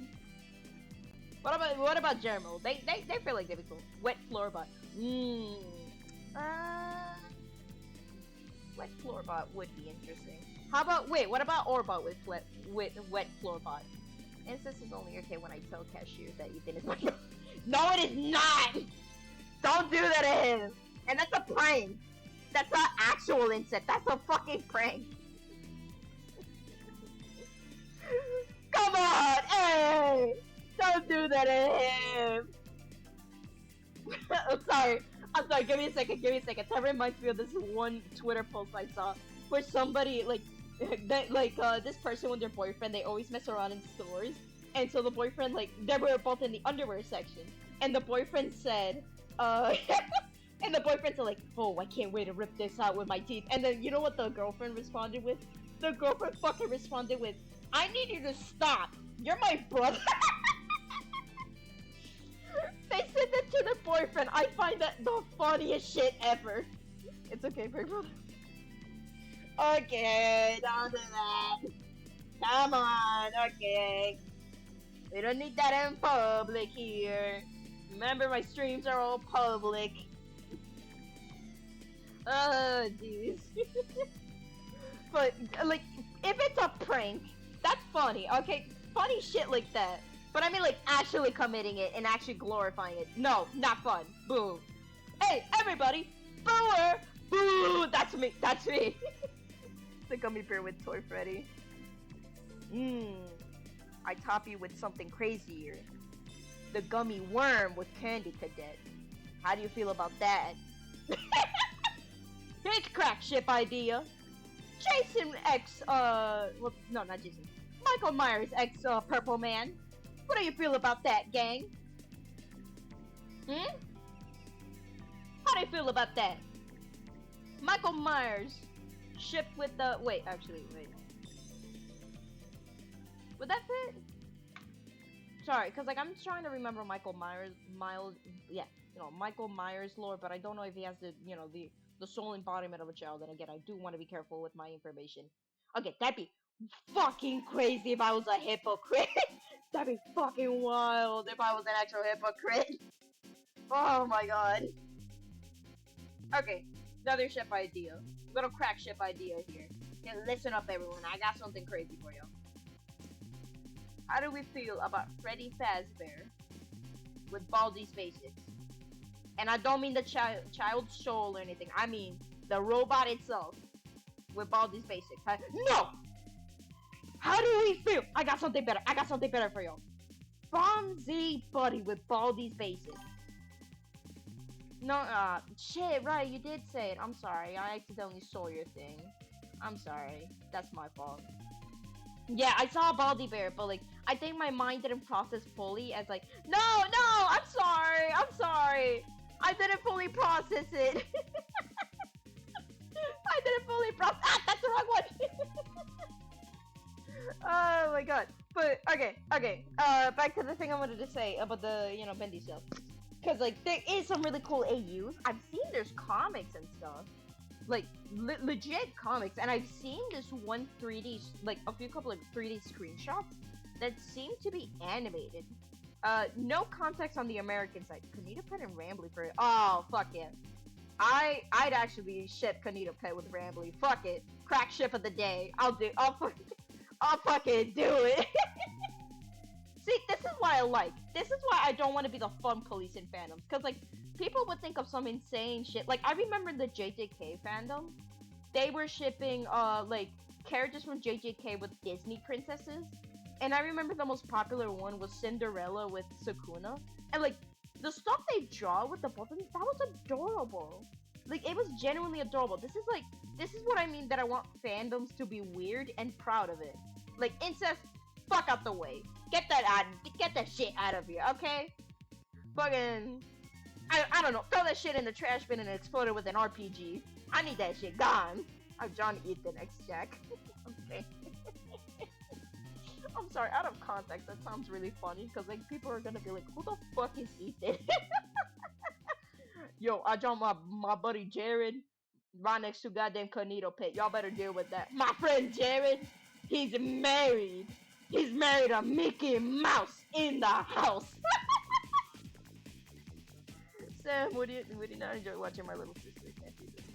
What about Gemerald? They feel like they'd be cool. Wet Floorbot. Wet Floorbot would be interesting. What about Orbot with Wet Floorbot? Incest is only okay when I tell cashier that Ethan is my No, it is not! Don't do that to him! And that's a prank! That's not actual incest, that's a fucking prank! Come on! Hey! Don't do that to him! I'm sorry, give me a second. That reminds me of this one Twitter post I saw where somebody, this person with their boyfriend, they always mess around in stores. And so the boyfriend, they were both in the underwear section. And the boyfriend said, and the boyfriend said, oh, I can't wait to rip this out with my teeth. And then, you know what the girlfriend responded with? The girlfriend fucking responded with, I need you to stop. You're my brother. They said that to the boyfriend. I find that the funniest shit ever. It's okay, big brother. Okay, don't do that. Come on, okay. We don't need that in public here. Remember, my streams are all public. Oh, jeez. But, if it's a prank, that's funny, okay? Funny shit like that. But I mean, actually committing it and actually glorifying it. No, not fun. Boo. Hey, everybody! Booer! Boo! That's me. The gummy bear with Toy Freddy. I top you with something crazier. The gummy worm with Candy Cadet. How do you feel about that? Here's crack ship idea. Jason X, well, no, not Jason. Michael Myers X, Purple Man. What do you feel about that, gang? How do you feel about that? Michael Myers shipped with the... Wait. Would that fit? Sorry, because, I'm trying to remember Michael Myers lore, but I don't know if he has the soul embodiment of a child, and again, I do want to be careful with my information. Okay, that'd be fucking crazy if I was a hypocrite. That'd be fucking wild if I was an actual hypocrite. Oh my god. Okay, another ship idea. Little crack ship idea here. Okay, listen up everyone, I got something crazy for you. How do we feel about Freddy Fazbear with Baldi's faces? and I don't mean the child's soul or anything. I mean the robot itself with Baldi's Basics. No! How do we feel? I got something better. I got something better for you. Bonzi Buddy with Baldi's Basics. No, shit, right, you did say it. I'm sorry. I accidentally stole your thing. I'm sorry. That's my fault. Yeah, I saw a Baldi Bear, but like, I think my mind didn't process fully as like, no, I'm sorry, I'm sorry. I didn't fully process it. I didn't fully process. Ah, that's the wrong one. Oh my god. But okay. Back to the thing I wanted to say about the bendy stuff. Cause like there is some really cool AUs. I've seen there's comics and stuff, like legit comics, and I've seen this one 3D, like a few couple of 3D screenshots that seem to be animated. No context on the American side. Kanita Pet and Rambly for it. Oh fuck yeah. I'd actually ship Kanita Pet with Rambly. Fuck it. Crack ship of the day. I'll fucking do it. See, this is what I like. This is why I don't want to be the fun police in fandoms. Because, like, people would think of some insane shit. Like, I remember the JJK fandom. They were shipping, like, characters from JJK with Disney princesses. And I remember the most popular one was Cinderella with Sukuna. And, like, the stuff they draw with the both of them, that was adorable. Like, it was genuinely adorable. This is what I mean that I want fandoms to be weird and proud of it. Like, incest, fuck out the way. Get that shit out of here, okay? Fucking, I don't know, throw that shit in the trash bin and explode it with an RPG. I need that shit gone. I'm John Ethan X Jack. Okay. I'm sorry, out of context, that sounds really funny, because like people are gonna be like, who the fuck is Ethan? Yo, I joined my buddy Jared right next to goddamn Cornito Pit. Y'all better deal with that. My friend Jared, he's married. He's married a Mickey Mouse in the house. Sam, would you not enjoy watching my little sister? Can't do this.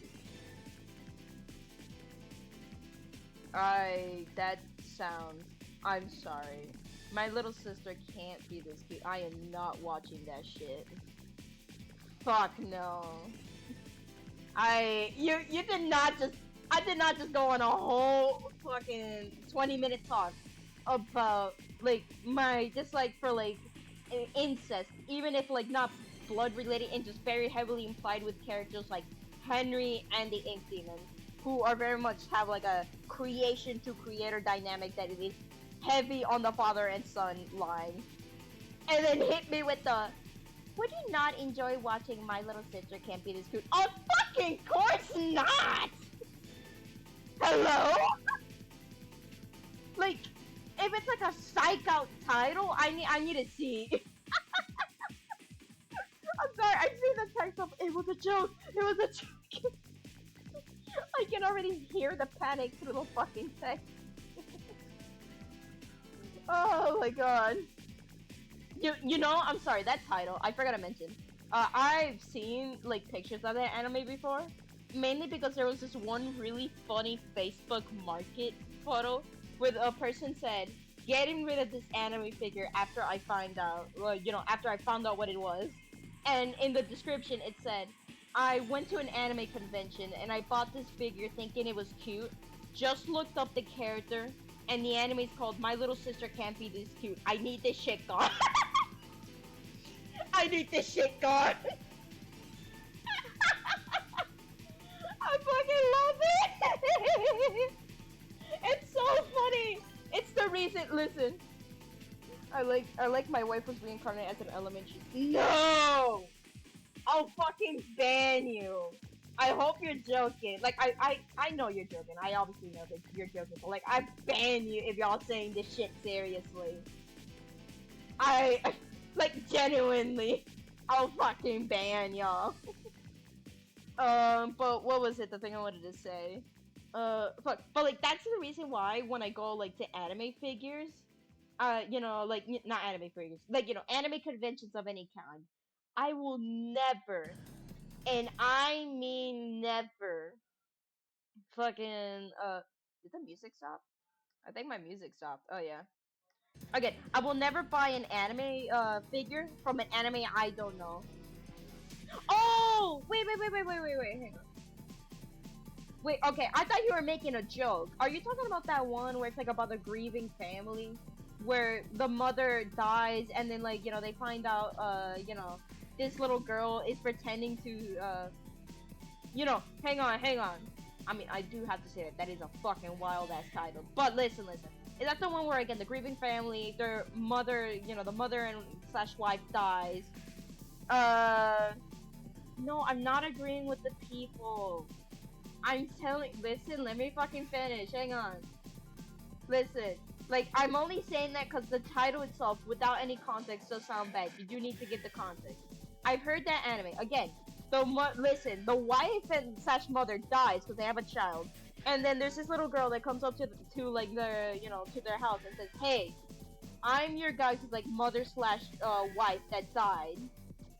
That sounds. I'm sorry. My little sister can't be this cute. I am not watching that shit. Fuck no. You did not just. I did not just go on a whole fucking 20-minute talk about like my dislike for like incest, even if like not blood related and just very heavily implied with characters like Henry and the Ink Demon, who are very much have like a creation to creator dynamic that it is heavy on the father and son line, and then hit me with the would you not enjoy watching My Little Sister Can't Be This Cute? Oh fucking course not! Hello? Like, if it's like a psych out title, I need to see. I'm sorry, I've seen the text of it was a joke. It was a joke. I can already hear the panic through the fucking text. Oh my god. You know, I'm sorry, that title, I forgot to mention. I've seen like pictures of that anime before. Mainly because there was this one really funny Facebook Market photo where a person said, getting rid of this anime figure after I find out, well, after I found out what it was. And in the description it said, I went to an anime convention and I bought this figure thinking it was cute, just looked up the character, and the anime is called My Little Sister Can't Be This Cute. I need this shit gone. I need this shit gone. I fucking love it! It's so funny! It's the reason, listen. I like my wife was reincarnated as an elementary. No! I'll fucking ban you. I hope you're joking. Like, I know you're joking. I obviously know that you're joking. But, like, I ban you if y'all saying this shit seriously. Like, genuinely. I'll fucking ban y'all. But what was it? The thing I wanted to say. Fuck. But like that's the reason why when I go like to anime figures, like not anime figures, like anime conventions of any kind, I will never, and I mean never, fucking did the music stop? I think my music stopped. Oh yeah. Again, I will never buy an anime figure from an anime I don't know. Oh, wait. Hang on. Wait, okay. I thought you were making a joke. Are you talking about that one where it's like about the grieving family, where the mother dies and then like they find out this little girl is pretending to hang on. I mean, I do have to say that that is a fucking wild ass title. But listen. Is that the one where again the grieving family, their mother, the mother and slash wife dies? Uh, no, I'm not agreeing with the people. Listen, let me fucking finish. Hang on. Listen, like I'm only saying that because the title itself, without any context, does sound bad. You do need to get the context. I've heard that anime again. Listen, the wife and slash mother dies because they have a child, and then there's this little girl that comes up to like their to their house and says, "Hey, I'm your guys' like mother slash wife that died."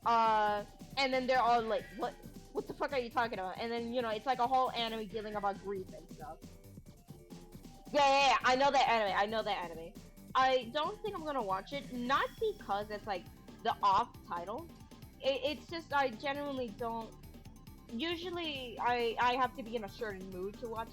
Uh, and then they're all like, what the fuck are you talking about? And then it's like a whole anime dealing about grief and stuff. Yeah. I know that anime. I don't think I'm gonna watch it, not because it's like the off title. It's just I genuinely don't. Usually, I have to be in a certain mood to watch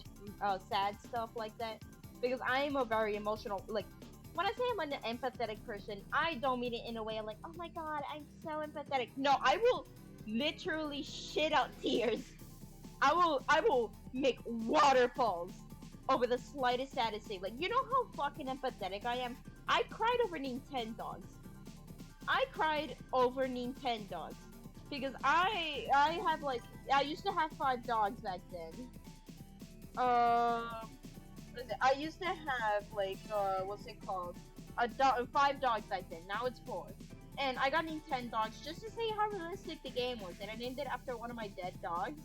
sad stuff like that because I am a very emotional. Like when I say I'm an empathetic person, I don't mean it in a way of like, oh my god, I'm so empathetic. No, I will literally shit out tears. I will make waterfalls over the slightest saddest thing. Like, you know how fucking empathetic I am? I cried over Nintendogs. I cried over Nintendogs. Because I have like I used to have 5 dogs back then. What is it? I used to have like what's it called? 5 dogs back then. Now it's 4. And I got Nintendogs just to see how realistic the game was, and I named it after one of my dead dogs.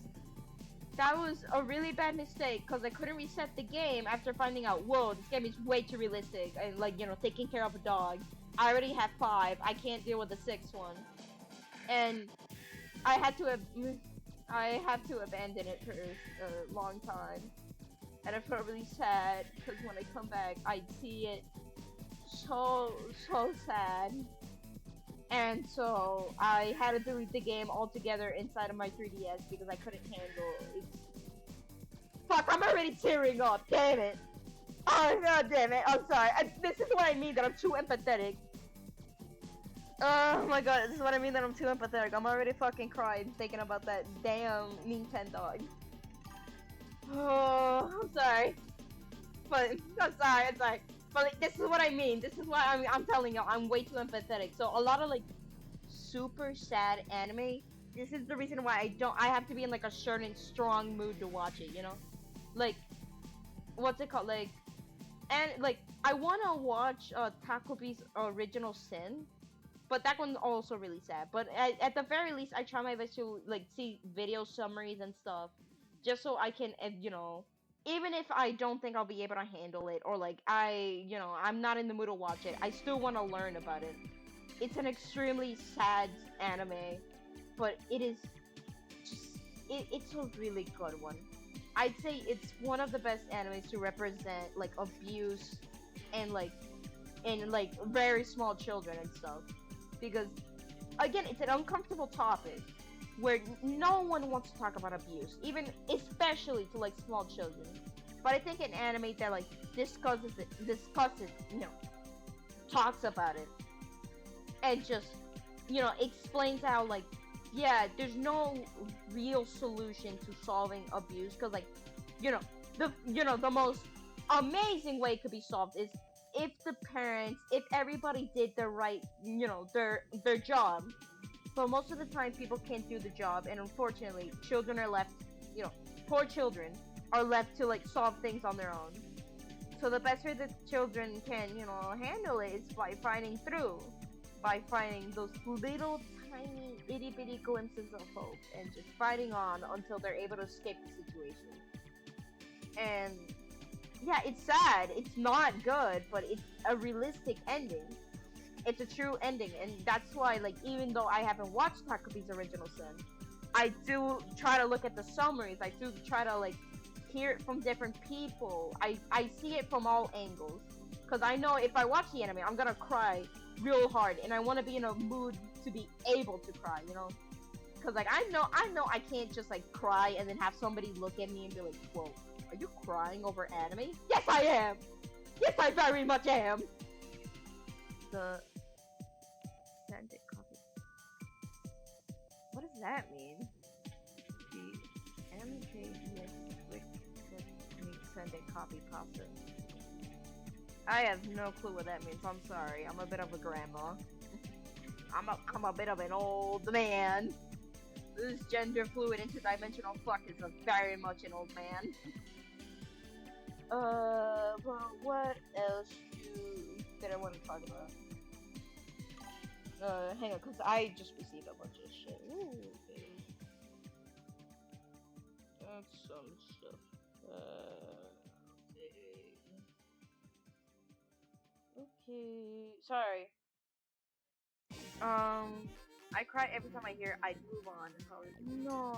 That was a really bad mistake because I couldn't reset the game after finding out, whoa, this game is way too realistic. And like, taking care of a dog. I already have 5. I can't deal with the 6th one. And I had to abandon it for a long time. And I felt really sad because when I come back, I'd see it so sad. And so I had to delete the game altogether inside of my 3DS because I couldn't handle it. Fuck, I'm already tearing up, damn it. Oh god damn it, I'm sorry. This is what I mean, that I'm too empathetic. Oh my god, this is what I mean, that I'm too empathetic. I'm already fucking crying thinking about that damn Nintendo. Oh, I'm sorry. But, I'm sorry. But like, this is what I mean. This is why I'm telling you, I'm way too empathetic. So a lot of like super sad anime. This is the reason why I have to be in like a certain strong mood to watch it. Like what's it called? Like I wanna watch Takobi's Original Sin, but that one's also really sad. But at the very least, I try my best to like see video summaries and stuff, just so I can even if I don't think I'll be able to handle it, or like I'm not in the mood to watch it, I still want to learn about it. It's an extremely sad anime, but it is just it's a really good one. I'd say it's one of the best animes to represent like abuse and like very small children and stuff, because again, it's an uncomfortable topic where no one wants to talk about abuse, even especially to like small children. But I think an anime that like discusses, talks about it, and just explains how like there's no real solution to solving abuse, because like the most amazing way it could be solved is if everybody did the right their job. But most of the time, people can't do the job, and unfortunately, children are left, poor children are left to like solve things on their own. So the best way that children can, handle it is by finding those little tiny itty bitty glimpses of hope, and just fighting on until they're able to escape the situation. And yeah, it's sad. It's not good, but it's a realistic ending. It's a true ending, and that's why, like, even though I haven't watched Takobi's Original Sin, I do try to look at the summaries. I do try to like hear it from different people. I see it from all angles, because I know if I watch the anime, I'm gonna cry real hard, and I want to be in a mood to be able to cry, cause like I know I can't just like cry and then have somebody look at me and be like, "Whoa, are you crying over anime?" Yes, I am. Yes, I very much am. The Sanded copy. What does that mean? The MKBS quick technique Sanded copy process. I have no clue what that means. I'm sorry. I'm a bit of a grandma. I'm a bit of an old man. This gender fluid interdimensional fuck is a very much an old man. But what else did I want to talk about? Hang on, cause I just received a bunch of shit. Ooh, okay. That's some stuff. Okay. Sorry. I cry every time I hear "I'd move on." No.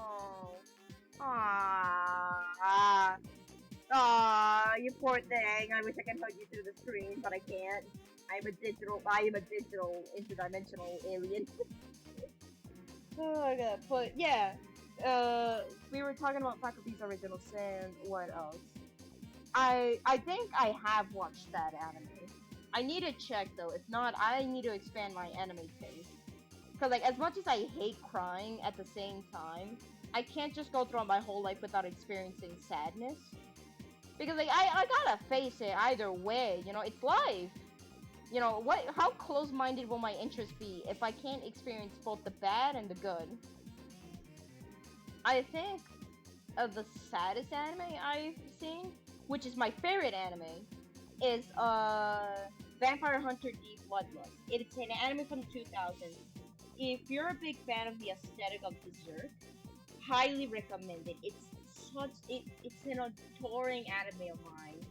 Ah. You poor thing. I wish I could hug you through the screen, but I can't. I am a digital interdimensional alien. Oh my god. But yeah. We were talking about Faculty's Original Sin. What else? I think I have watched that anime. I need to check though. If not, I need to expand my anime taste. Cause like as much as I hate crying at the same time, I can't just go throughout my whole life without experiencing sadness. Because like I gotta face it either way. You know, it's life. You know what? How close-minded will my interest be if I can't experience both the bad and the good? I think the saddest anime I've seen, which is my favorite anime, is Vampire Hunter D Bloodlust. It's an anime from the 2000s. If you're a big fan of the aesthetic of Berserk, highly recommend it. It's an adoring anime of mine.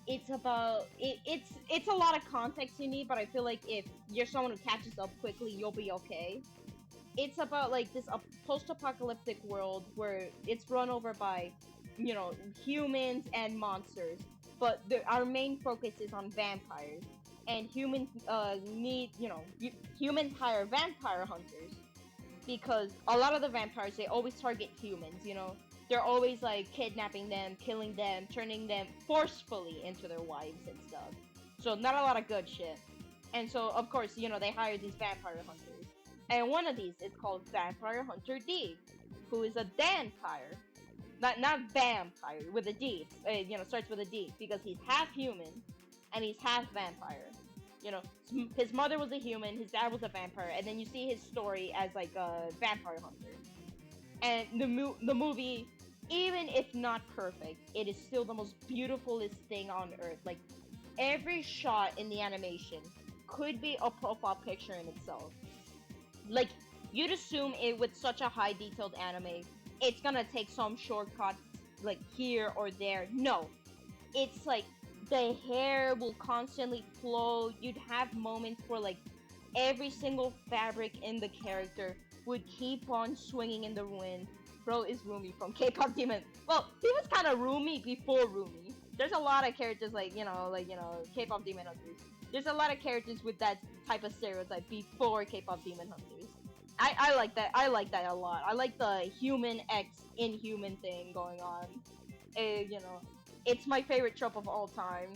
It's a lot of context you need, but I feel like if you're someone who catches up quickly, you'll be okay. It's about like this post-apocalyptic world where it's run over by, you know, humans and monsters, but our main focus is on vampires. And humans need, you know, humans hire vampire hunters because a lot of the vampires they always target humans. You know, they're always like kidnapping them, killing them, turning them forcefully into their wives and stuff. So not a lot of good shit. And so of course, you know, they hire these vampire hunters. And one of these is called Vampire Hunter D, who is a vampire. Not vampire with a D. You know, starts with a D because he's half human and he's half vampire. You know, his mother was a human, his dad was a vampire, and then you see his story as like a vampire hunter. And the movie, even if not perfect, it is still the most beautifulest thing on earth. Like every shot in the animation could be a profile picture in itself. Like you'd assume it with such a high detailed anime, it's gonna take some shortcuts like here or there. No, it's like the hair will constantly flow. You'd have moments where like every single fabric in the character would keep on swinging in the wind. Bro is Rumi from K-pop Demon. Well, he was kind of Rumi before Rumi. There's a lot of characters like K-pop Demon Hunters. There's a lot of characters with that type of stereotype before K-pop Demon Hunters. I like that. I like that a lot. I like the human X inhuman thing going on. You know, it's my favorite trope of all time.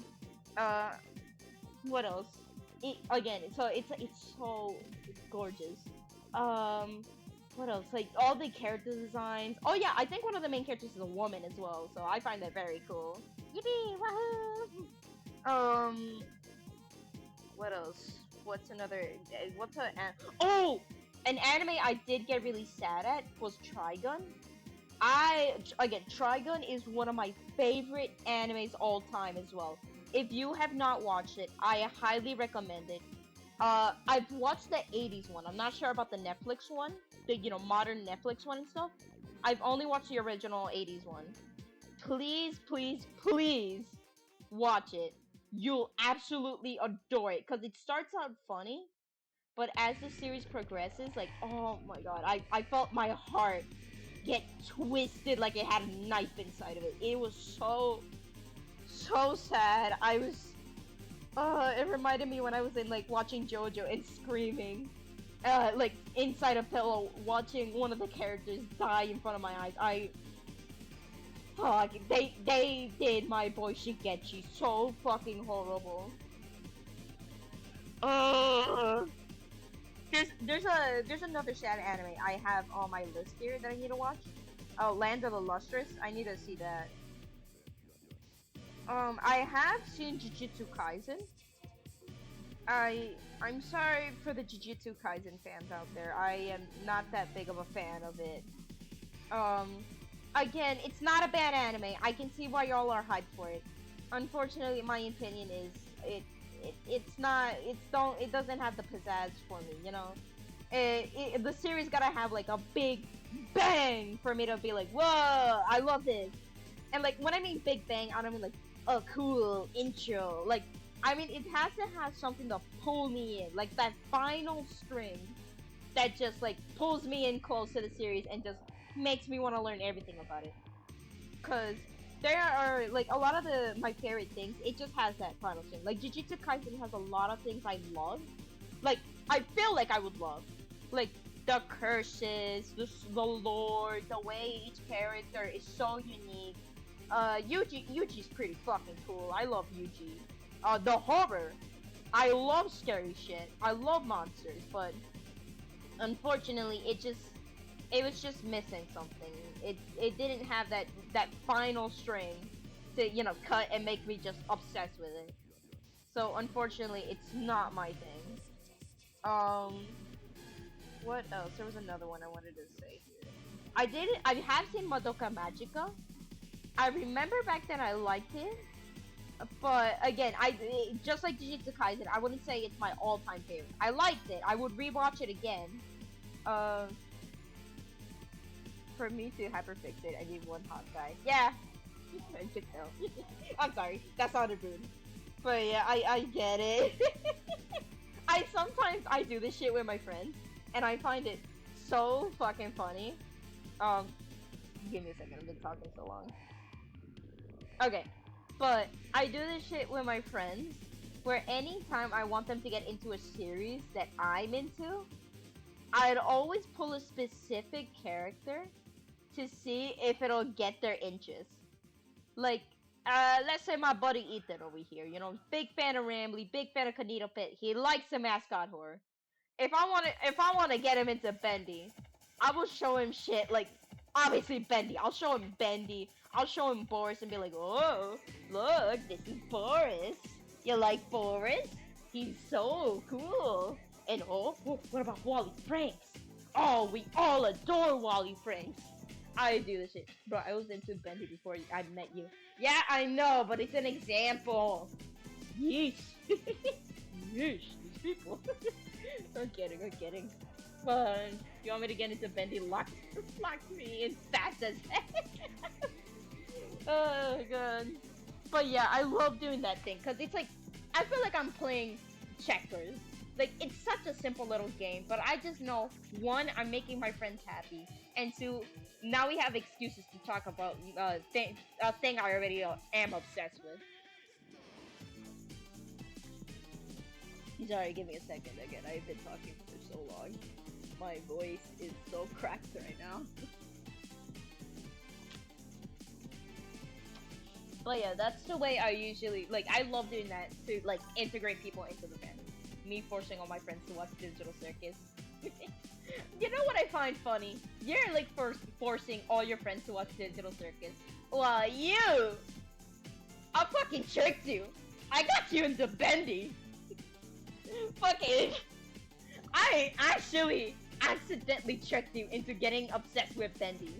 Uh, what else? It's so gorgeous. What else? Like all the character designs. Oh yeah, I think one of the main characters is a woman as well, so I find that very cool. Yippee! Wahoo! What else? What's another? What's a? Oh, an anime I did get really sad at was Trigun. Trigun is one of my favorite animes all time as well. If you have not watched it, I highly recommend it. I've watched the 80s one. I'm not sure about the Netflix one, the modern Netflix one and stuff. I've only watched the original 80s one. Please, please, please watch it. You'll absolutely adore it because it starts out funny, but as the series progresses, like, oh my god, I felt my heart get twisted like it had a knife inside of it. It was so sad. I was it reminded me when I was in like watching JoJo and screaming like inside a pillow, watching one of the characters die in front of my eyes. Fuck, they did my boy Shigechi so fucking horrible. Uh, there's another sad anime I have on my list here that I need to watch. Oh, Land of the Lustrous. I need to see that. I have seen Jujutsu Kaisen. I'm sorry for the Jujutsu Kaisen fans out there. I am not that big of a fan of it. Um, Again, it's not a bad anime. I can see why y'all are hyped for it. Unfortunately, my opinion is it's not it doesn't have the pizzazz for me. You know, the series gotta have like a big bang for me to be like, whoa, I love this. And like when I mean big bang, I don't mean like a cool intro. Like I mean it has to have something to pull me in, like that final string that just like pulls me in close to the series and just makes me want to learn everything about it. Cause there are like a lot of my favorite things. It just has that final string. Like Jujutsu Kaisen has a lot of things I love. Like I feel like I would love, like the curses, the lore, the way each character is so unique. Yuji's pretty fucking cool. I love Yuji. The horror. I love scary shit. I love monsters, but unfortunately, it was just missing something. It didn't have that final string to cut and make me just obsessed with it. So unfortunately, it's not my thing. Um, what else? There was another one I wanted to say here. I have seen Madoka Magica. I remember back then I liked it, but again, just like Jujutsu Kaisen, I wouldn't say it's my all-time favorite. I liked it. I would rewatch it again. Uh, for me to hyperfixate, I need one hot guy. Yeah, I could tell. I'm sorry, that sounded rude. But yeah, I get it. I do this shit with my friends, and I find it so fucking funny. Um, Give me a second. I've been talking so long. Okay, but I do this shit with my friends, where anytime I want them to get into a series that I'm into, I'd always pull a specific character to see if it'll get their interest. Like, let's say my buddy Ethan over here, big fan of Ramley, big fan of Kanito Pit. He likes the mascot horror. If I wanna get him into Bendy, I will show him shit like obviously Bendy. I'll show him Bendy. I'll show him Boris and be like, oh, look, this is Boris. You like Boris? He's so cool. And oh, what about Wally Franks? Oh, we all adore Wally Franks. I do this shit. Bro, I was into Bendy before I met you. Yeah, I know, but it's an example. Yeesh. Yeesh, these people. I'm kidding. But you want me to get into Bendy? Lock me in fast as heck. Oh god. But yeah, I love doing that thing because it's like I feel like I'm playing checkers. Like it's such a simple little game, but I just know one, I'm making my friends happy, and two, now we have excuses to talk about a thing I already am obsessed with. Sorry, give me a second. Again, I've been talking for so long. My voice is so cracked right now. But yeah, that's the way I usually like. I love doing that to like integrate people into the fandom. Me forcing all my friends to watch Digital Circus. You know what I find funny? You're like forcing all your friends to watch Digital Circus. Well, I fucking tricked you. I got you into Bendy. Fucking, I actually accidentally tricked you into getting obsessed with Bendy.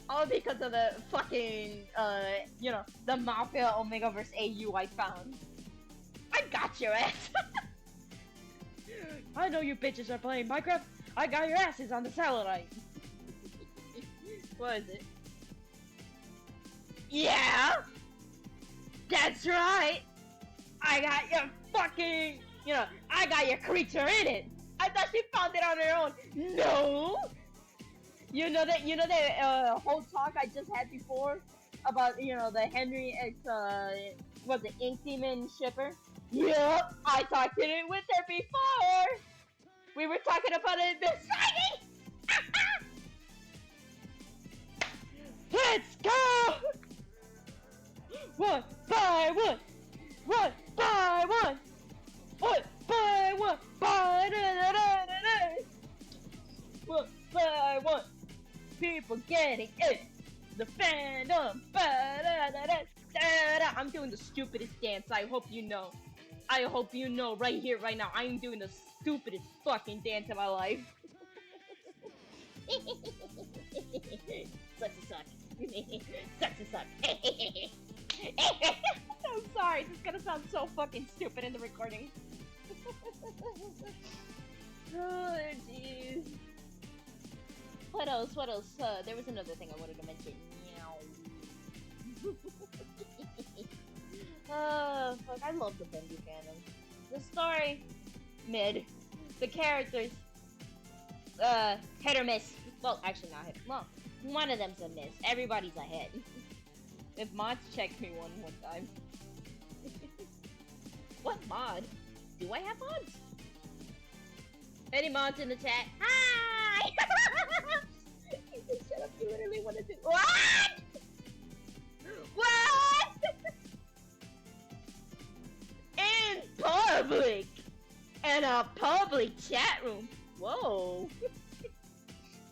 All because of the fucking, the Mafia Omegaverse AU I found. I got your ass. I know you bitches are playing Minecraft. I got your asses on the satellite. What is it? Yeah! That's right! I got your fucking, I got your creature in it! I thought she found it on her own. No! You know that whole talk I just had before about, the Henry X, was it Ink Demon shipper? Yep, I talked to it with her before! We were talking about it this Friday. Let's go! One by one, one by one, one by one, one by one. People getting it. The fandom. I'm doing the stupidest dance. I hope you know. I hope you know right here, right now. I'm doing the stupidest fucking dance of my life. Sucks to suck. Sucks to suck. I'm sorry, this is gonna sound so fucking stupid in the recording. Oh, jeez. What else? What else? There was another thing I wanted to mention. Fuck, I love the bendy fandom. The story, mid. The characters, hit or miss. Well, actually not hit. Well, one of them's a miss. Everybody's a hit. If mods check me one more time. What mod? Do I have mods? Any mods in the chat? Hi! Shut up, you literally want to do— What? What? In public! In a public chat room. Whoa.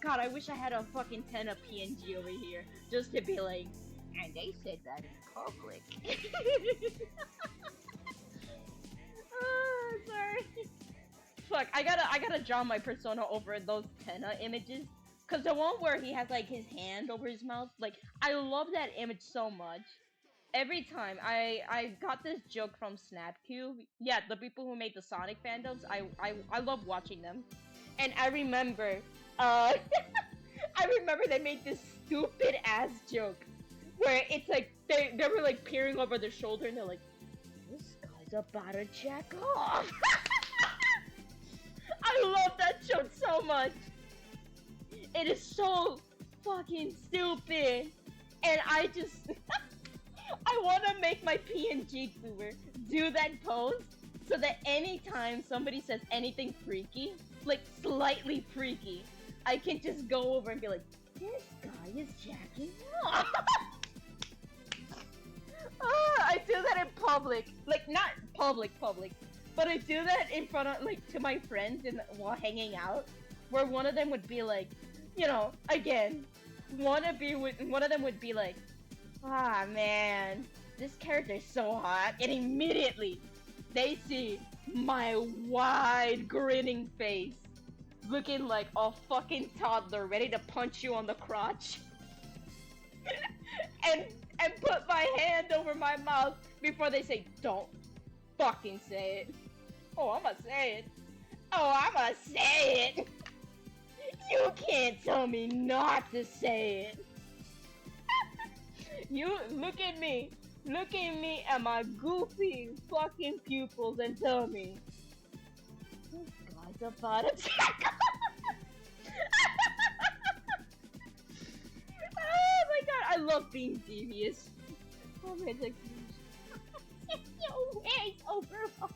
God, I wish I had a fucking 10 of PNG over here. Just to be like, and they said that in public. Oh, sorry. Fuck, I gotta draw my persona over those Tenna images. Cause the one where he has like his hand over his mouth, like, I love that image so much. Every time I got this joke from Snapcube. Yeah, the people who made the Sonic fandoms, I love watching them. And I remember, I remember they made this stupid ass joke where it's like they were like peering over their shoulder and they're like, this guy's about to jack off. I love that joke so much. It is so fucking stupid. And I just I want to make my PNG tuber do that pose so that anytime somebody says anything freaky, like slightly freaky, I can just go over and be like, this guy is jacking off. I do that in public, like not public, but I do that in front of, like, to my friends and while hanging out, where one of them would be like, you know, again, one of them would be like, ah man, this character's so hot, and immediately they see my wide grinning face, looking like a fucking toddler ready to punch you on the crotch, and put my hand over my mouth before they say, don't fucking say it. Oh, I'm gonna say it. Oh, I'm gonna say it. You can't tell me not to say it. You look at me and my goofy fucking pupils and tell me, this guy's about to check. Oh my god, I love being devious. Oh man, like, yo, hey, overall.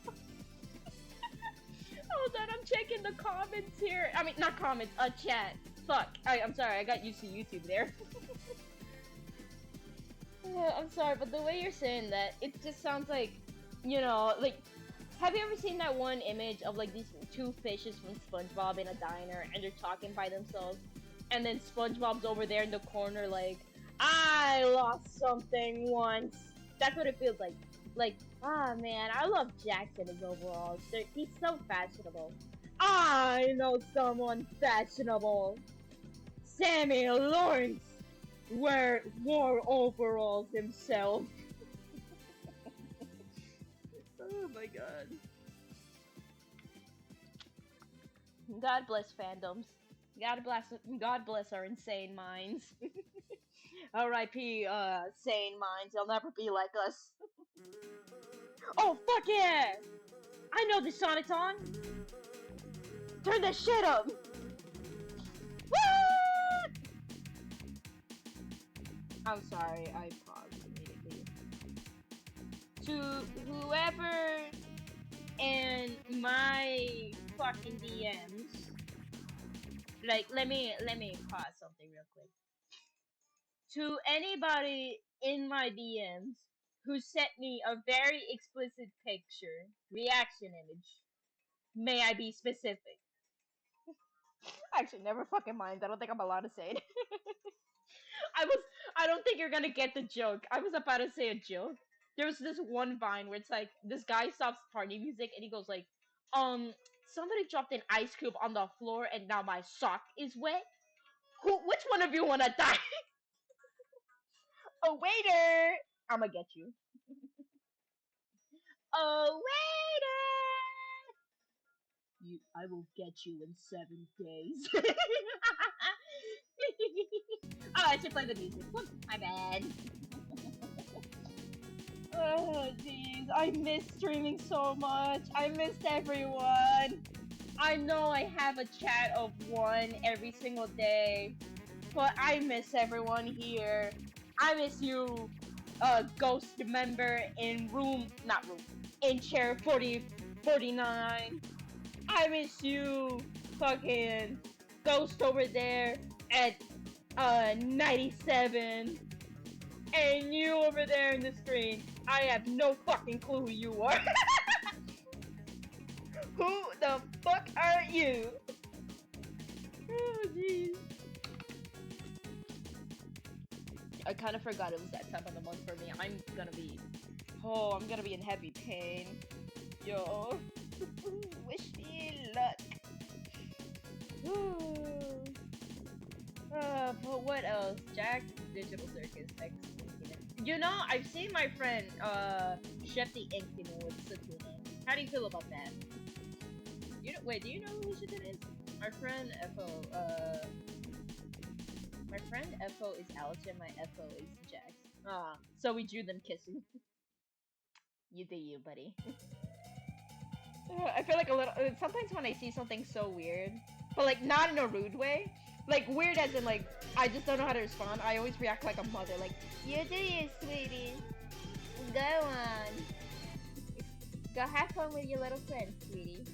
Hold on, I'm checking the comments here. I mean, not comments, chat. Fuck. I'm sorry, I got used to YouTube there. I'm sorry, but the way you're saying that, it just sounds like, you know, like, have you ever seen that one image of, like, these two fishes from SpongeBob in a diner, and they're talking by themselves, and then SpongeBob's over there in the corner, like, I lost something once. That's what it feels like. Like, ah, man, I love Jackson in his overalls. He's so fashionable. I know someone fashionable. Samuel Lawrence wore overalls himself. Oh my god. God bless fandoms. God bless our insane minds. R.I.P. Sane minds. They'll never be like us. Oh fuck yeah! I know this Sonic song. Turn that shit up. What? I'm sorry, I paused immediately. To whoever and my fucking DMs. Like, let me pause something real quick. To anybody in my DMs who sent me a very explicit picture, reaction image, may I be specific? Actually, never fucking mind. I don't think I'm allowed to say it. I was. I don't think you're gonna get the joke. I was about to say a joke. There was this one vine where it's like this guy stops party music and he goes like, somebody dropped an ice cube on the floor and now my sock is wet. Which one of you wanna die? A waiter. I'ma get you. A waiter. I will get you in 7 days. Oh, I should play the music. Whoops, my bad. Oh, jeez. I miss streaming so much. I missed everyone. I know I have a chat of one every single day, but I miss everyone here. I miss you, ghost member in not room, in chair 49. I miss you, fucking ghost over there at 97. And you over there in the screen, I have no fucking clue who you are. Who the fuck are you? Oh, jeez. I kind of forgot it was that time of the month for me. I'm gonna be in heavy pain. Yo. Wish me luck. But what else? Jack Digital Circus next. You know, I've seen my friend, Chef the Ink Demon with Sukuna. How do you feel about that? Wait, do you know who Sukuna is? My friend FO is Alex and my FO is Jax. So we drew them kissing. You do you, buddy. I feel like a little, sometimes when I see something so weird, but like not in a rude way, like weird as in like, I just don't know how to respond, I always react like a mother, like, you do you, sweetie. Go on. Go have fun with your little friend, sweetie.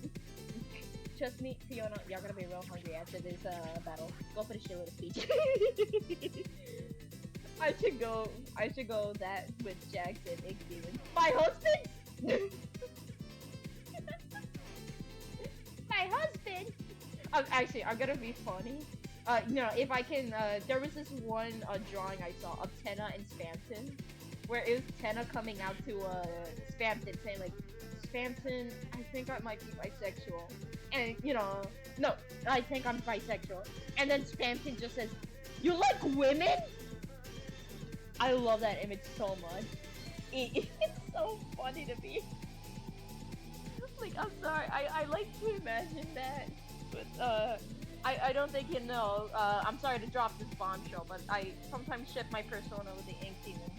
Trust me, Fiona, y'all gonna be real hungry after this battle. Go finish your little speech. I should go that with Jackson, Ink Demon. My husband? My husband? Actually, I'm gonna be funny. You know, if I can, there was this one drawing I saw of Tenna and Spamton, where it was Tenna coming out to Spamton saying like, Spamton, I think I might be bisexual. And, you know, no, I think I'm bisexual. And then Spamton just says, you like women? I love that image so much. It's so funny to me. Like, I'm sorry, I like to imagine that. But, I don't think you know, I'm sorry to drop this bombshell, but I sometimes ship my persona with the Ink Demon.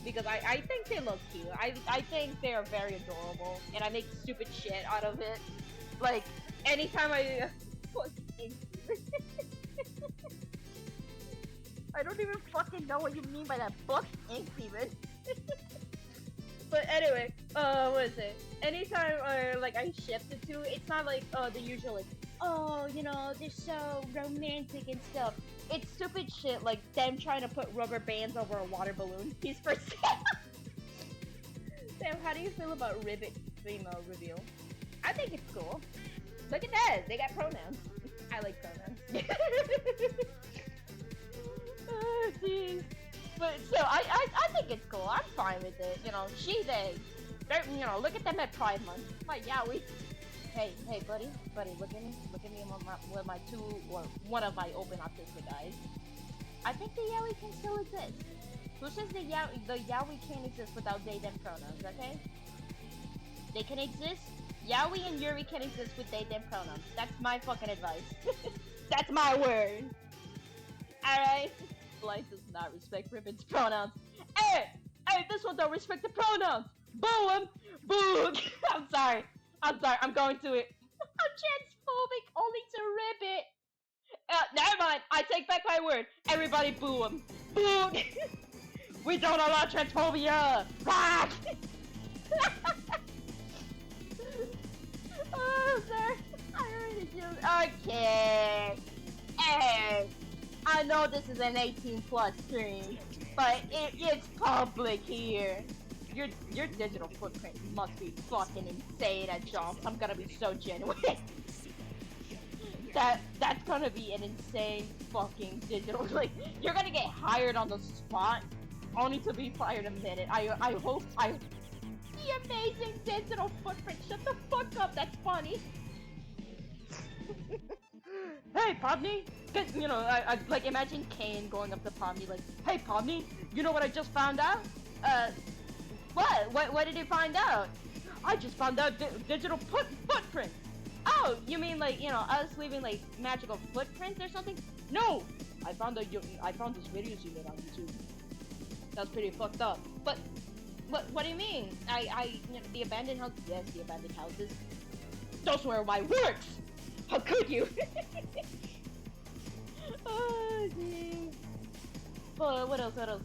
Because I think they look cute. I think they are very adorable, and I make stupid shit out of it. Like, anytime I... I don't even fucking know what you mean by that book, Ink Demon. But anyway, what is it? Anytime, like, I shift the two, it's not like, the usual, like, oh, you know, they're so romantic and stuff. It's stupid shit like them trying to put rubber bands over a water balloon. He's for sale. Sam, how do you feel about Ribbit female reveal? I think it's cool. Look at that, they got pronouns. I like pronouns. Oh, jeez. But so I think it's cool. I'm fine with it. You know, she, they. You know, look at them at Pride Month. My yaoi. Hey, buddy, look at me with my one of my open autistic eyes. I think the yaoi can still exist. Who says the yaoi can't exist without they them pronouns, okay? They can exist. Yaoi and Yuri can exist with they them pronouns. That's my fucking advice. That's my word. Alright? Blythe does not respect Ribbon's pronouns. Hey, this one don't respect the pronouns. Boo him. Boo. I'm sorry, I'm going to it. I'm transphobic only to Ribbit. Never mind, I take back my word. Everybody boo him. Boo! We don't allow transphobia! Rock! Oh, sir, I Okay. Hey, I know this is an 18 plus stream, but it's public here. Your digital footprint must be fucking insane at jobs. I'm gonna be so genuine. That's gonna be an insane fucking digital. Like you're gonna get hired on the spot, only to be fired a minute. I hope I. The amazing digital footprint. Shut the fuck up. That's funny. Hey, Pomni! You know, I like imagine Kane going up to Pomni like, "Hey, Pomni, you know what I just found out? Uh, what did you find out? I just found out digital footprint. Oh, you mean like us leaving like magical footprints or something? No, I found this videos you made on YouTube. That's pretty fucked up. But what do you mean? The abandoned house? Yes, the abandoned houses. Those were my works. How could you? Oh, geez. But what else? Talking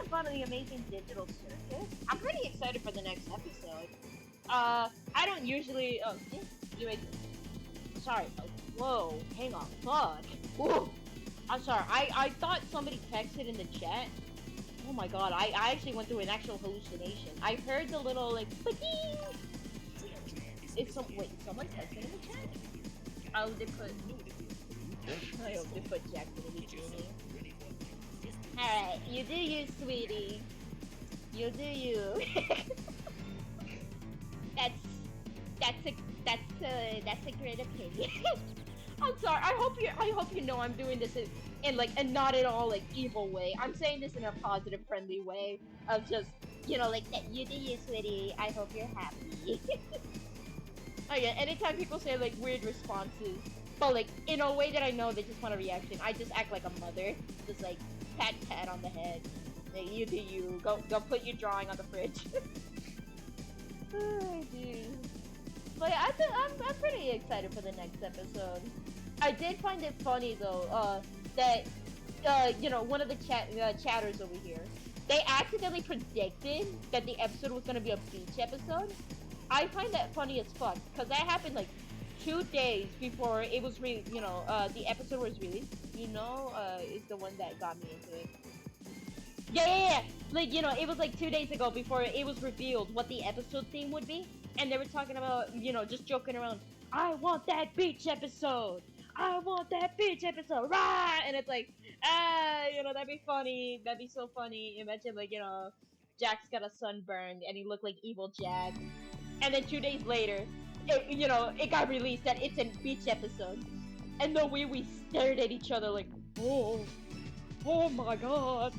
about the amazing digital circus. I'm pretty excited for the next episode. I don't usually. Sorry. Whoa. Hang on. Fuck. Whoa. I'm sorry. I thought somebody texted in the chat. Oh my god. I actually went through an actual hallucination. I heard the little like. Ba-ding! Wait, someone texted in the chat? I hope they put Jackson in the genie. Alright, you do you, sweetie. You do you. That's a great opinion. I'm sorry. I hope you know I'm doing this in like a not at all like evil way. I'm saying this in a positive, friendly way of just like that. You do you, sweetie. I hope you're happy. Oh yeah. Anytime people say like weird responses, but like in a way that I know they just want a reaction, I just act like a mother, just like pat on the head. Like, you do you. Go put your drawing on the fridge. Oh, geez. But yeah, I'm pretty excited for the next episode. I did find it funny though, that one of the chatters over here, they accidentally predicted that the episode was gonna be a beach episode. I find that funny as fuck, cause that happened like 2 days before it was the episode was released. Is the one that got me into it. Yeah. Like, it was like 2 days ago before it was revealed what the episode theme would be. And they were talking about, just joking around. I want that beach episode. I want that beach episode. Rah! And it's like, that'd be funny. That'd be so funny. Imagine, like, Jack's got a sunburn and he looked like evil Jack. And then 2 days later, it got released that it's a beach episode. And the way we stared at each other like, oh my god.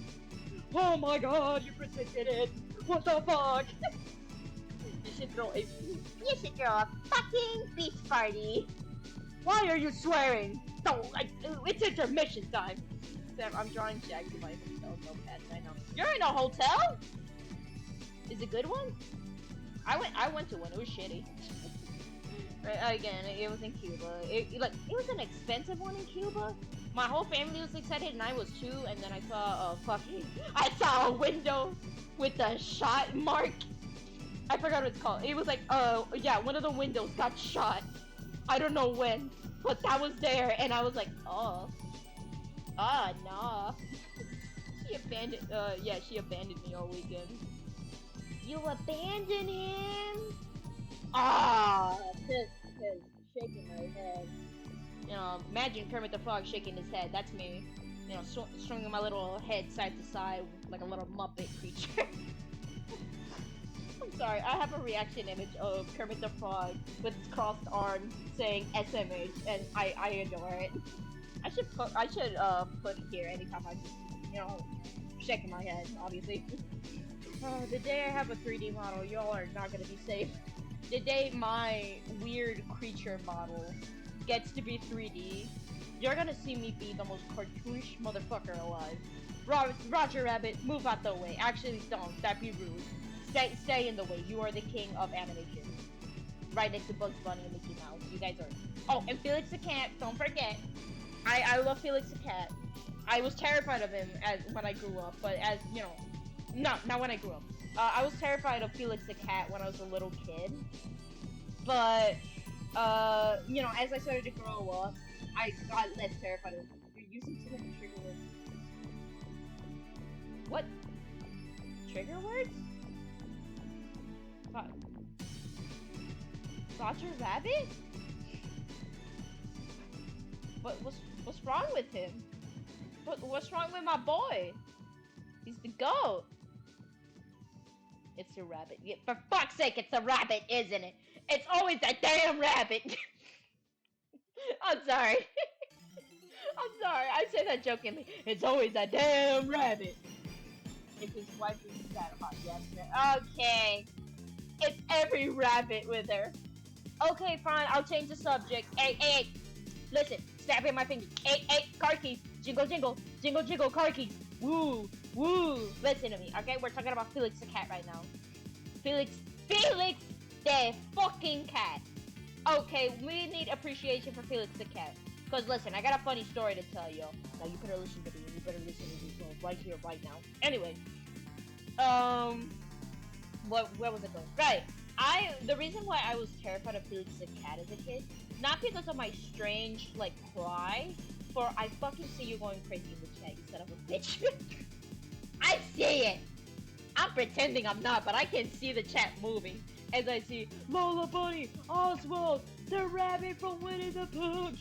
Oh my god, you predicted it! What the fuck? You should throw a fucking beach party. Why are you swearing? Don't it's intermission time. Sam, I'm drawing Jack to my hotel notepad right now. You're in a hotel? Is it a good one? I went to one. It was shitty. Right, again, it was in Cuba. It was an expensive one in Cuba. My whole family was excited, and I was too. And then I saw a window with a shot mark. I forgot what it's called. It was like, one of the windows got shot. I don't know when, but that was there, and I was like, nah. She abandoned me all weekend. You abandoned him? Cause shaking my head. Imagine Kermit the Frog shaking his head. That's me. Swinging my little head side to side like a little Muppet creature. I'm sorry, I have a reaction image of Kermit the Frog with his crossed arms saying SMH, and I adore it. I should put it here anytime I just, shaking my head, obviously. The day I have a 3D model, y'all are not gonna be safe. The day my weird creature model gets to be 3D, you're gonna see me be the most cartoonish motherfucker alive. Roger Rabbit, move out the way. Actually, don't. That'd be rude. Stay in the way. You are the king of animation. Right next to Bugs Bunny and Mickey Mouse. You guys are. Oh, and Felix the Cat. Don't forget. I love Felix the Cat. I was terrified of him when I grew up, but not when I grew up. I was terrified of Felix the Cat when I was a little kid. But as I started to grow up, I got less terrified of. You're using too many trigger words. What? Trigger words? Dodger Rabbit? What's wrong with him? What's wrong with my boy? He's the goat. It's a rabbit. Yeah, for fuck's sake, it's a rabbit, isn't it? It's always a damn rabbit. I'm sorry. I'm sorry. I say that jokingly. It's always a damn rabbit. If his wife is sad about yesterday. Okay. It's every rabbit with her. Okay, fine. I'll change the subject. Hey. Listen. Snap in my fingers. Hey, car keys. Jingle, jingle. Jingle, jingle, car keys. Woo. Listen to me, okay? We're talking about Felix the cat right now. Felix the fucking cat. Okay, we need appreciation for Felix the cat. Because listen, I got a funny story to tell you. Now you better listen to me. You better listen to me right here, right now. Anyway. Where was it going? Right. The reason why I was terrified of Felix the cat as a kid, not because of my strange, cry, for I fucking see you going crazy in the chat, you son of a bitch. I see it! I'm pretending I'm not, but I can see the chat moving as I see Lola Bunny, Oswald, the rabbit from Winnie the Pooh.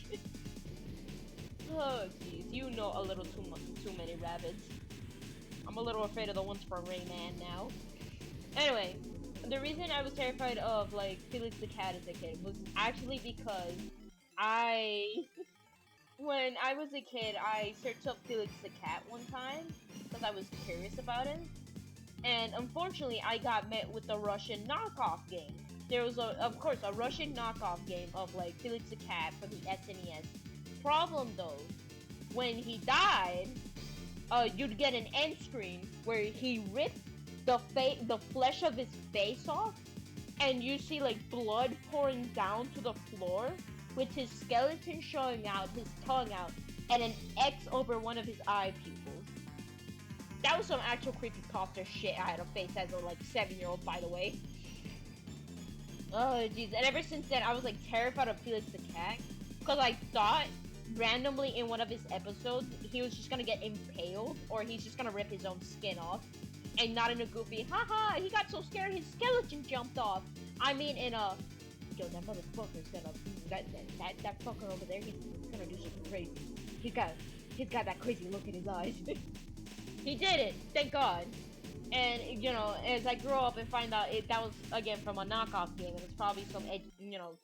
Oh jeez, you know a little too many rabbits. I'm a little afraid of the ones from Rayman now. Anyway, the reason I was terrified of Felix the cat as a kid was actually because when I was a kid, I searched up Felix the cat one time because I was curious about him, and unfortunately, I got met with the Russian knockoff game. There was of course, a Russian knockoff game of Felix the cat for the SNES. Problem though, when he died, you'd get an end screen where he ripped the flesh of his face off, and you see blood pouring down to the floor, with his skeleton showing out, his tongue out, and an X over one of his eye pupils. That was some actual creepypasta shit I had to face as a 7-year-old, by the way. Oh jeez, and ever since then I was terrified of Felix the cat, because I thought randomly in one of his episodes he was just gonna get impaled, or he's just gonna rip his own skin off, and not in a goofy haha he got so scared his skeleton jumped off. I mean in a yo, that motherfucker's gonna that fucker over there, he's gonna do something crazy. He's got that crazy look in his eyes. He did it, thank God. And as I grow up and find out that was again from a knockoff game, and it's probably some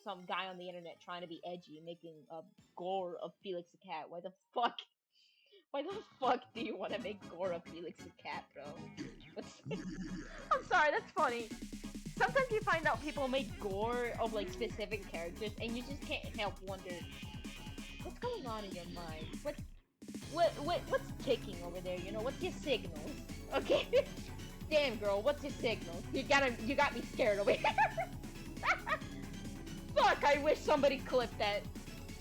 some guy on the internet trying to be edgy, making a gore of Felix the cat. Why the fuck do you want to make gore of Felix the cat, bro? I'm sorry, that's funny. Sometimes you find out people make gore of specific characters, and you just can't help wonder what's going on in your mind. What's ticking over there? What's your signal? Okay. Damn, girl, what's your signal? You got me scared over here. Fuck, I wish somebody clipped that.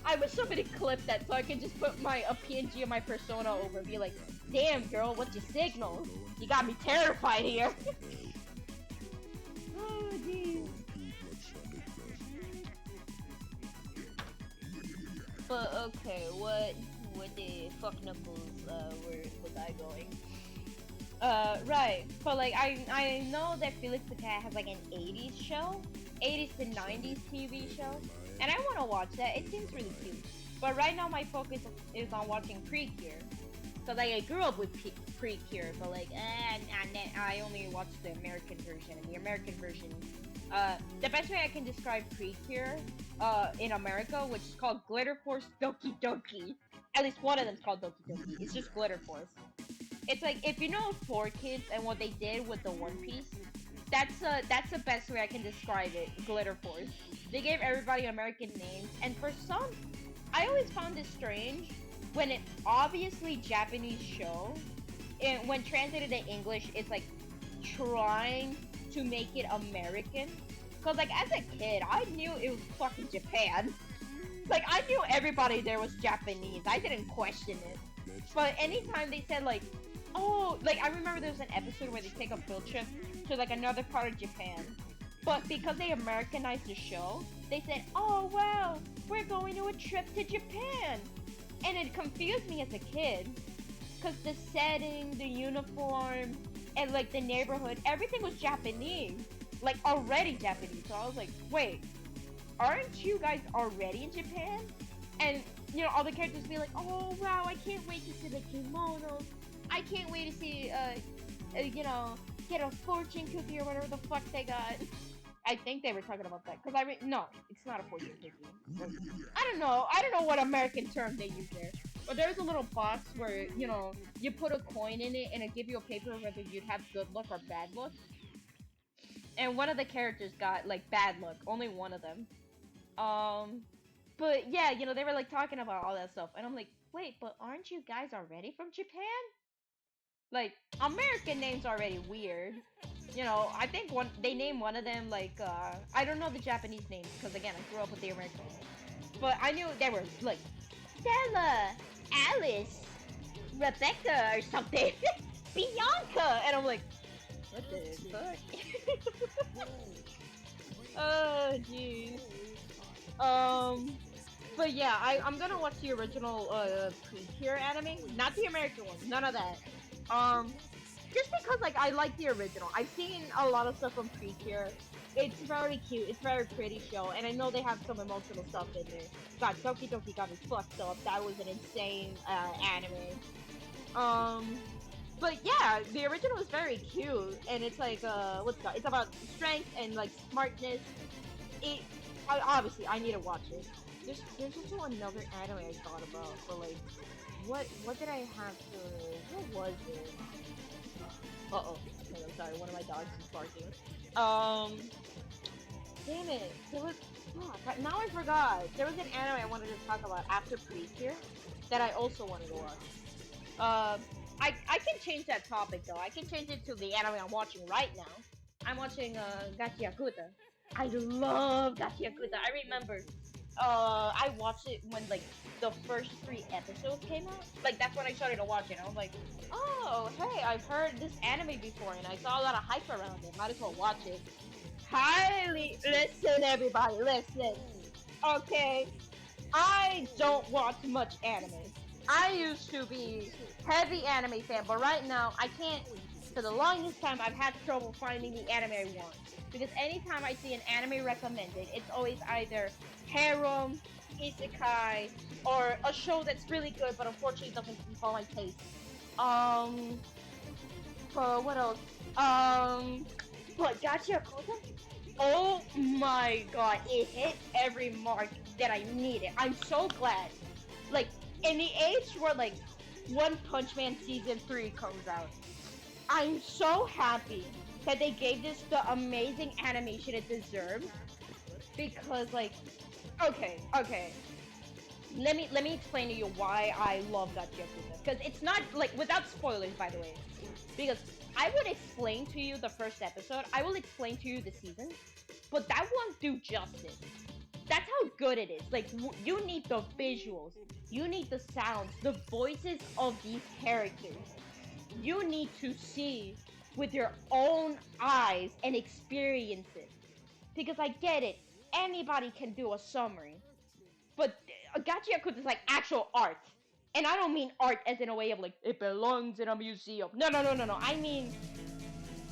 So I can just put a PNG of my persona over and be like, damn, girl, what's your signal? You got me terrified here. Oh, jeez. But, okay, what the fuck knuckles, where was I going? Right. But I know that Felix the cat has an 80s show, 80s to 90s TV show, and I want to watch that. It seems really cute. But right now my focus is on watching Precure, because I grew up with Precure, but I only watched the American version, and the American version, the best way I can describe Precure, in America, which is called Glitter Force Doki Doki. At least one of them's called Doki Doki. It's just Glitter Force. It's if you know 4Kids and what they did with the One Piece, that's the best way I can describe it. Glitter Force. They gave everybody American names, and for some, I always found it strange when it's obviously Japanese show, and when translated to English, it's trying to make it American. Cause as a kid, I knew it was fucking Japan. I knew everybody there was Japanese. I didn't question it. But anytime they said oh, I remember there was an episode where they take a field trip to another part of Japan, But because they Americanized the show, they said, "Oh wow, we're going to a trip to Japan," and it confused me as a kid, cause the setting, the uniform, and like the neighborhood, everything was Japanese, like already Japanese. So I was like, wait, aren't you guys already in Japan? And all the characters be like, oh wow, I can't wait to see the kimonos. I can't wait to see, get a fortune cookie or whatever the fuck they got. I think they were talking about that because no, it's not a fortune cookie. I don't know. I don't know what American term they use there. But there's a little box where you put a coin in it and it gives you a paper whether you'd have good luck or bad luck. And one of the characters got like bad luck. Only one of them. Um, but yeah, they were like talking about all that stuff, and I'm like, wait, but aren't you guys already from Japan? Like American names are already weird. I think they named one of them like I don't know the Japanese names because again I grew up with the American names, but I knew they were like Stella, Alice, Rebecca or something, Bianca, and I'm like, what the fuck? Oh jeez. But yeah, I'm gonna watch the original Precure anime, not the American one, none of that. Um, just because like I like the original. I've seen a lot of stuff from Precure. It's very cute. It's very pretty show, and I know they have some emotional stuff in there. God, Doki Doki got me fucked up. That was an insane anime. Um, but yeah, the original is very cute, and it's like it's about strength and like smartness. It obviously I need to watch it. There's also another anime I thought about, but like, what did I have to? What was it? Uh-oh. Okay, I'm sorry, one of my dogs is barking. Damn it. There was, now I forgot. There was an anime I wanted to talk about after Precure that I also wanted to watch. I can change that topic though. I can change it to the anime I'm watching right now. I'm watching, Gachiakuta. I love Gachiakuta. I remember, I watched it when, like, the first 3 episodes came out. Like, that's when I started to watch it. I was like, oh, hey, I've heard this anime before, and I saw a lot of hype around it. Might as well watch it. Listen, everybody, listen. Okay, I don't watch much anime. I used to be heavy anime fan, but right now, I can't. For the longest time, I've had trouble finding the anime I want. Because anytime I see an anime recommended, it's always either harem, isekai, or a show that's really good but unfortunately doesn't follow my taste. Um, what else? But Gacha Koten? Oh my god, it hit every mark that I needed. I'm so glad. Like, in the age where, like, One Punch Man Season 3 comes out, I'm so happy that they gave this the amazing animation it deserves. Because, like, okay. Let me explain to you why I love Gachiakuta. Because it's not, like, without spoilers, by the way. Because I would explain to you the first episode. I will explain to you the season. But that won't do justice. That's how good it is. Like, you need the visuals. You need the sounds. The voices of these characters. You need to see with your own eyes and experience it. Because I get it. Anybody can do a summary. But Gachiakuta is like actual art. And I don't mean art as in a way of like, it belongs in a museum. No. I mean,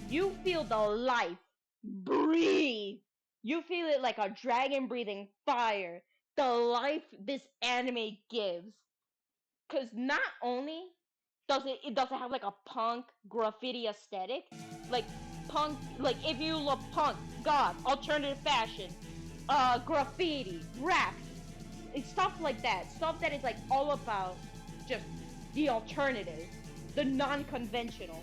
you feel the life breathe. You feel it like a dragon breathing fire. The life this anime gives. Because not only doesn't have like a punk graffiti aesthetic, like punk, like if you love punk, goth, alternative fashion, graffiti, rap, stuff like that, stuff that is like all about just the alternative, the non-conventional,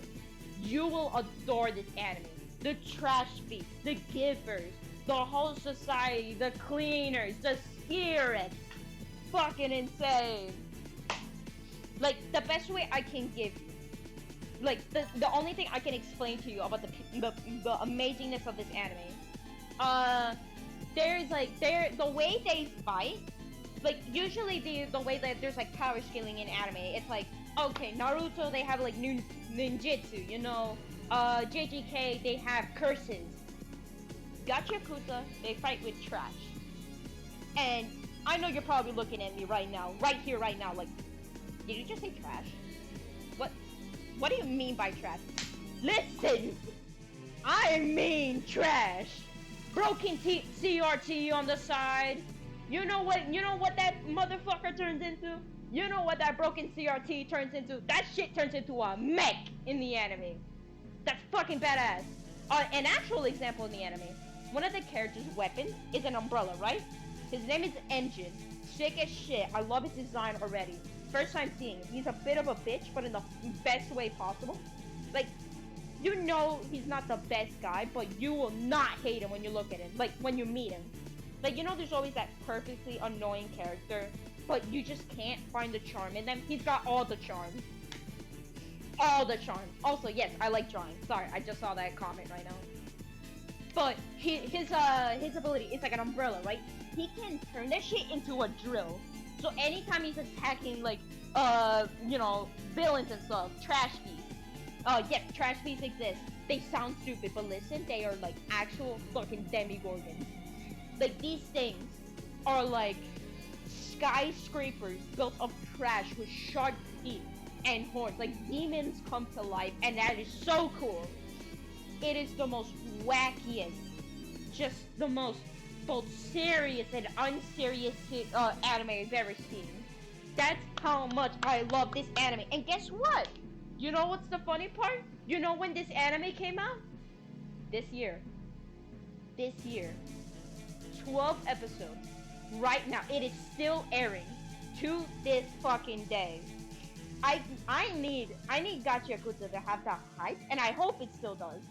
you will adore this anime. The trash beats, the givers, the whole society, the cleaners, the spirits, fucking insane. Like, the best way I can give you, like, the only thing I can explain to you about the amazingness of this anime, there's like, the way they fight, like, usually the way that there's like power scaling in anime, it's like, okay, Naruto, they have like ninjutsu, JJK, they have curses. Gachiakusa, they fight with trash. And I know you're probably looking at me right now, right here, right now, like, did you just say trash? What? What do you mean by trash? Listen! I mean trash! Broken CRT on the side. You know what that motherfucker turns into? You know what that broken CRT turns into? That shit turns into a mech in the anime. That's fucking badass. An actual example in the anime. One of the characters' weapons is an umbrella, right? His name is Engine. Sick as shit. I love his design already. First time seeing him. He's a bit of a bitch, but in the best way possible. Like, you know he's not the best guy, but you will not hate him when you look at him. Like, when you meet him. Like, you know there's always that perfectly annoying character, but you just can't find the charm in them. He's got all the charm. All the charm. Also, yes, I like drawing. Sorry, I just saw that comment right now. But his ability is like an umbrella, right? He can turn that shit into a drill. So anytime he's attacking, like, you know, villains and stuff, trash beasts. Yes, trash beasts exist. They sound stupid, but listen, they are like actual fucking demigorgons. Like, these things are like skyscrapers built of trash with sharp teeth and horns. Like, demons come to life, and that is so cool. It is the most wackiest, just the most both serious and unserious anime I've ever seen. That's how much I love this anime. And guess what? You know what's the funny part? You know when this anime came out? This year. This year. 12 episodes. Right now. It is still airing to this fucking day. I need Gachiakusa to have that hype, and I hope it still does.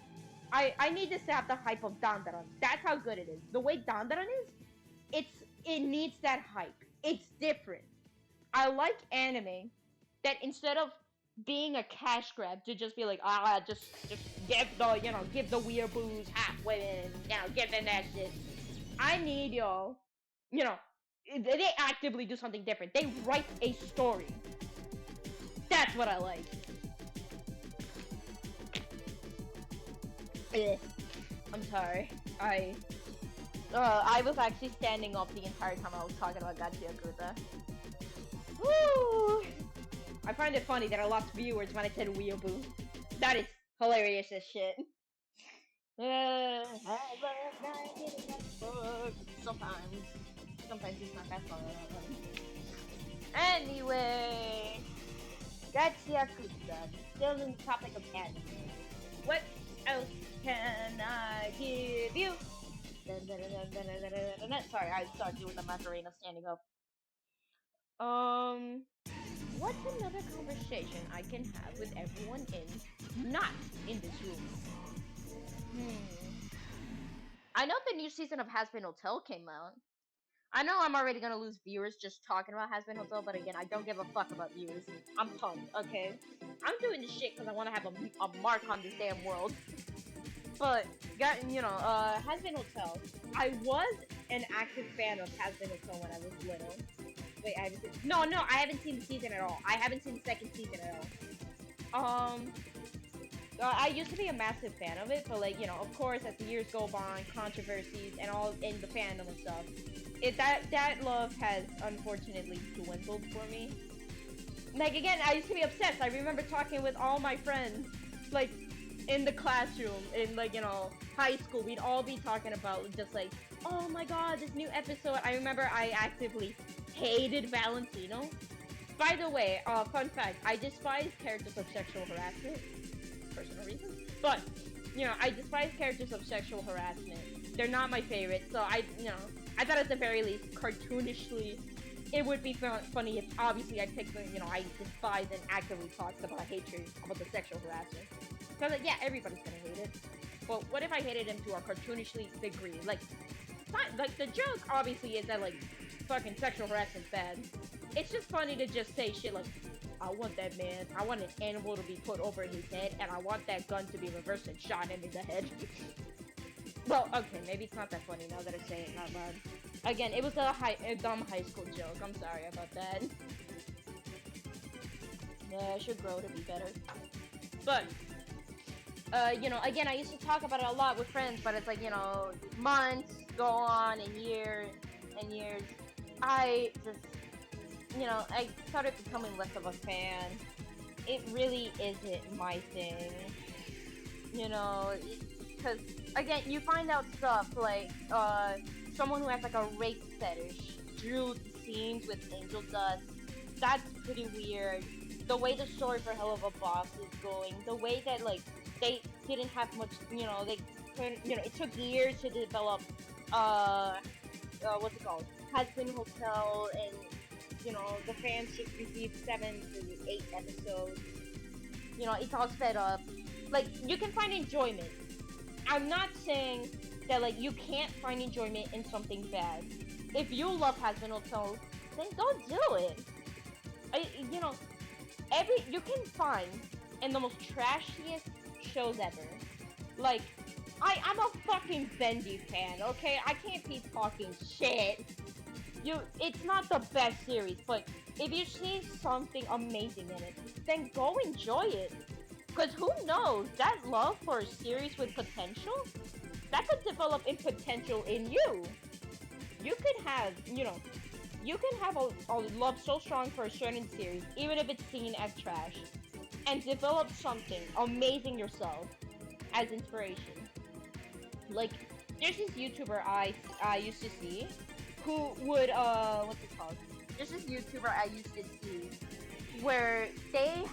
I need this to have the hype of Dandaran. That's how good it is. The way Dandaran is, it needs that hype. It's different. I like anime that instead of being a cash grab to just be like, just give the, you know, give the weeaboos half women, you know, give them that shit. I need y'all, you know, they actively do something different. They write a story. That's what I like. I'm sorry. I was actually standing up the entire time I was talking about Gachiakusa. Woo! I find it funny that I lost viewers when I said weeaboo. That is hilarious as shit. Sometimes it's not that fun. Anyway, Gachiakusa, still in the topic of anime. What else can I give you? Sorry, I started doing the Macarena standing up. What's another conversation I can have with everyone not in this room? I know the new season of Has Been Hotel came out. I know I'm already gonna lose viewers just talking about Has Been Hotel, but again, I don't give a fuck about viewers. I'm pumped, okay? I'm doing this shit because I want to have a mark on this damn world. But, you know, Has Been Hotel. I was an active fan of Has Been Hotel when I was little. Wait, I haven't seen... No, I haven't seen the season at all. I haven't seen the second season at all. I used to be a massive fan of it, but, like, you know, of course, as the years go by, controversies and all in the fandom and stuff, that love has unfortunately dwindled for me. Like, again, I used to be obsessed. I remember talking with all my friends, like, in the classroom, in, like, you know, high school. We'd all be talking about just, like, oh my god, this new episode. I remember I actively hated Valentino. By the way, fun fact, I despise characters of sexual harassment. Personal reasons. But, you know, I despise characters of sexual harassment. They're not my favorite, so I thought at the very least, cartoonishly, it would be funny if obviously I picked the, you know, I despise and actively talked about hatred about the sexual harassment. So like, yeah, everybody's gonna hate it. But what if I hated him to a cartoonishly degree? Like, like the joke obviously is that like fucking sexual harassment's bad. It's just funny to just say shit like, I want that man, I want an animal to be put over his head, and I want that gun to be reversed and shot him in the head. Well, okay, maybe it's not that funny now that I say it out loud. Again, it was a dumb high school joke. I'm sorry about that. Yeah, I should grow to be better. But, again, I used to talk about it a lot with friends, but it's like, months go on and years and years. I just, I started becoming less of a fan. It really isn't my thing, because, again, you find out stuff like, someone who has like a rape fetish drew scenes with angel dust. That's pretty weird. The way the story for Hell of a Boss is going, the way that, like, they didn't have much, they couldn't, it took years to develop, what's it called? Has Been Hotel, and, the fans just received 7 to 8 episodes. It's all sped up. Like, you can find enjoyment. I'm not saying that, like, you can't find enjoyment in something bad. If you love Has Been Hotel, then go do it. You know, you can find in the most trashiest shows ever. Like, I'm a fucking Bendy fan, okay? I can't be talking shit. It's not the best series, but if you see something amazing in it, then go enjoy it. Cause who knows, that love for a series with potential, that could develop in potential in you. You could have, you can have a love so strong for a certain series, even if it's seen as trash, and develop something amazing yourself as inspiration. Like, there's this YouTuber I used to see, who would, what's it called? There's this YouTuber I used to see, where they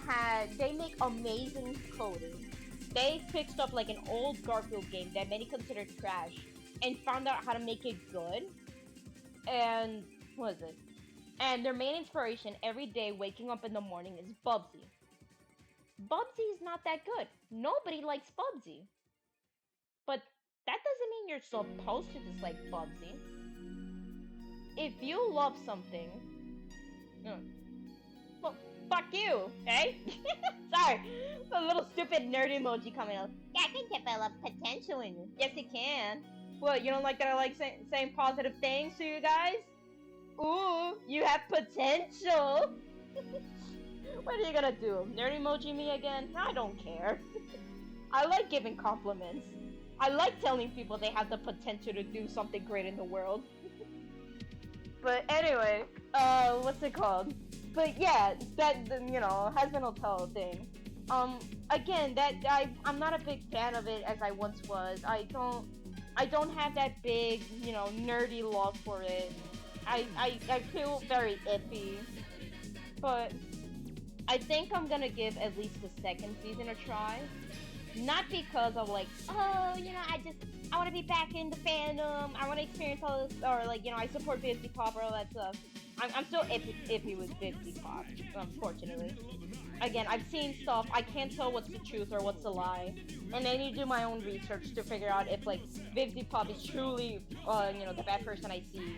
make amazing coding. They fixed up like an old Garfield game that many consider trash, and found out how to make it good. And what is it? And their main inspiration every day waking up in the morning is Bubsy. Bubsy is not that good. Nobody likes Bubsy. But that doesn't mean you're supposed to dislike Bubsy. If you love something, well, fuck you, okay? Sorry, a little stupid nerd emoji coming out. Yeah, I can develop potential in you. Yes, it can. What, you don't like that I like saying positive things to you guys? Ooh, you have potential. What are you gonna do? Nerd emoji me again? I don't care. I like giving compliments. I like telling people they have the potential to do something great in the world. But anyway, what's it called? But yeah, that, Has Been Hotel thing. Again, I'm not a big fan of it as I once was. I don't have that big, nerdy love for it. I feel very iffy. But I think I'm gonna give at least the second season a try. Not because of like, oh, I want to be back in the fandom. I want to experience all this, or like, I support 50 Pop or all that stuff. I'm still iffy with 50 Pop, unfortunately. Again, I've seen stuff. I can't tell what's the truth or what's the lie, and I need to do my own research to figure out if like 50 Pop is truly, the bad person I see,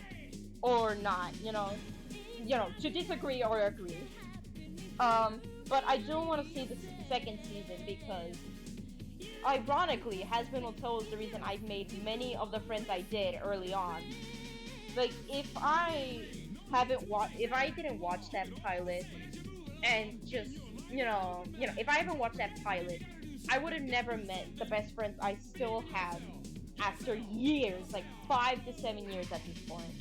or not. To disagree or agree. But I do want to see the second season because, ironically, Has Been Hotel is the reason I've made many of the friends I did early on. Like, if I didn't watch that pilot, and just, if I haven't watched that pilot, I would have never met the best friends I still have after years, like 5 to 7 years at this point.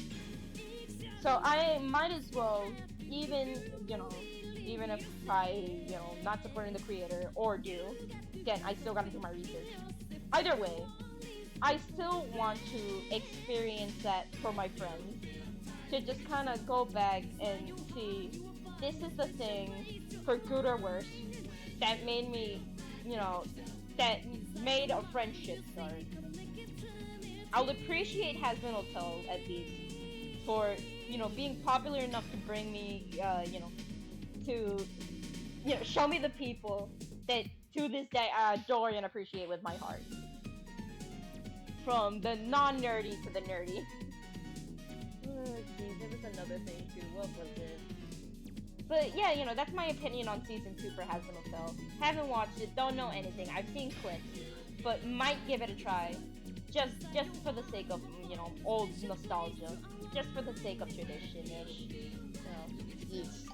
So I might as well, even if I, not supporting the creator, or do, again, I still gotta do my research. Either way, I still want to experience that for my friends. To just kind of go back and see, this is the thing, for good or worse, that made me, that made a friendship start. I'll appreciate Has Been Hotel, at least, for, being popular enough to bring me, to, show me the people that to this day I adore and appreciate with my heart. From the non-nerdy to the nerdy. Oh, geez, there was another thing too. What was it? But yeah, that's my opinion on season 2 for Has Been Hotel. Haven't watched it, don't know anything. I've seen clips, but might give it a try. Just for the sake of, old nostalgia. Just for the sake of tradition-ish. Yes.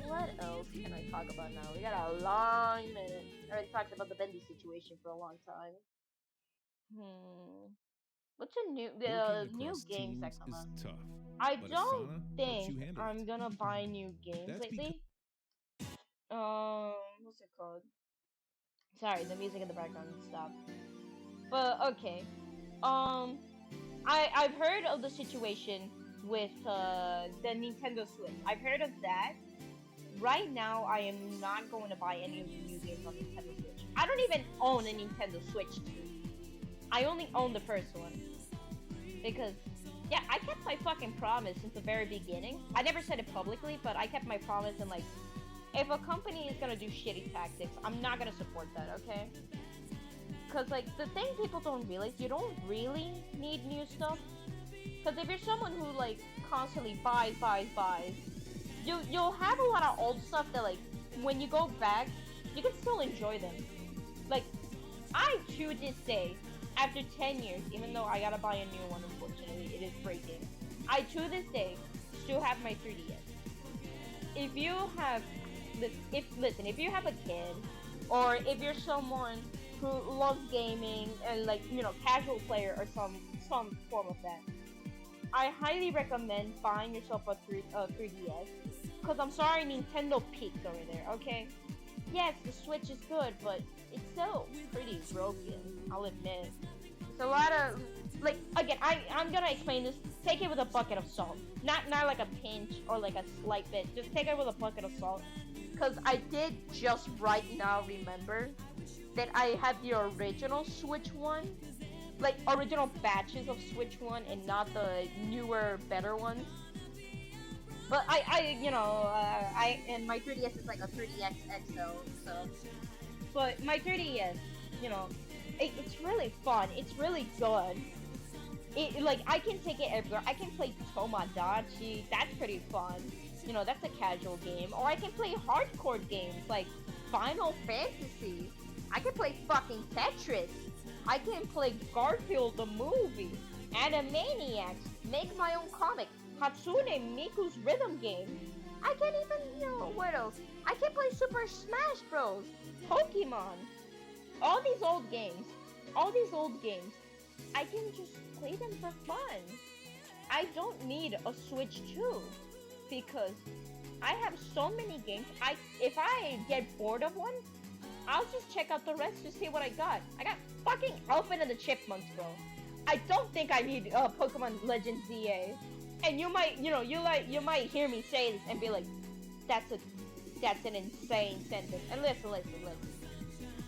What else can I talk about now? We got a long minute. I already talked about the bendy situation for a long time. Hmm. What's a new Working the new across games that teams come is out? tough, I but don't Asana helps think you handle I'm it. gonna buy new games That's because lately. What's it called? Sorry, the music in the background stopped. But okay. Um, I've heard of the situation with the Nintendo Switch. I've heard of that. Right now, I am not going to buy any of the new games on Nintendo Switch. I don't even own a Nintendo Switch 2. I only own the first one because yeah, I kept my fucking promise since the very beginning. I never said it publicly, but I kept my promise and like if a company is gonna do shitty tactics, I'm not gonna support that, okay? Cause like the thing people don't realize, you don't really need new stuff. Cause if you're someone who like constantly buys, you'll have a lot of old stuff that like when you go back, you can still enjoy them. Like I to this day, after 10 years, even though I gotta buy a new one, unfortunately, it is breaking. I to this day still have my 3DS. If you have if you have a kid or if you're someone who loves gaming and like casual player or some form of that, I highly recommend buying yourself a 3DS. Cause I'm sorry, Nintendo peaked over there. Okay, yes, the Switch is good, but it's still pretty broken. I'll admit. It's a lot of like again. I'm gonna explain this. Take it with a bucket of salt, not like a pinch or like a slight bit. Just take it with a bucket of salt. Cause I did just right now remember that I had the original Switch one, like original batches of Switch one, and not the newer, better ones. But I and my 3DS is like a 3DS XL, so. But my 3DS, you know, it's really fun. It's really good. It like I can take it everywhere. I can play Tomodachi. That's pretty fun. That's a casual game. Or I can play hardcore games like Final Fantasy. I can play fucking Tetris. I can play Garfield the movie. Animaniacs. Make my own comic. Hatsune Miku's rhythm game. I can't even, what else? I can play Super Smash Bros. Pokemon. All these old games. All these old games. I can just play them for fun. I don't need a Switch 2 because I have so many games. If I get bored of one, I'll just check out the rest to see what I got. I got fucking Alvin and the Chipmunks, bro. I don't think I need Pokemon Legends ZA. And you might, you might hear me say this and be like, that's an insane sentence. And listen.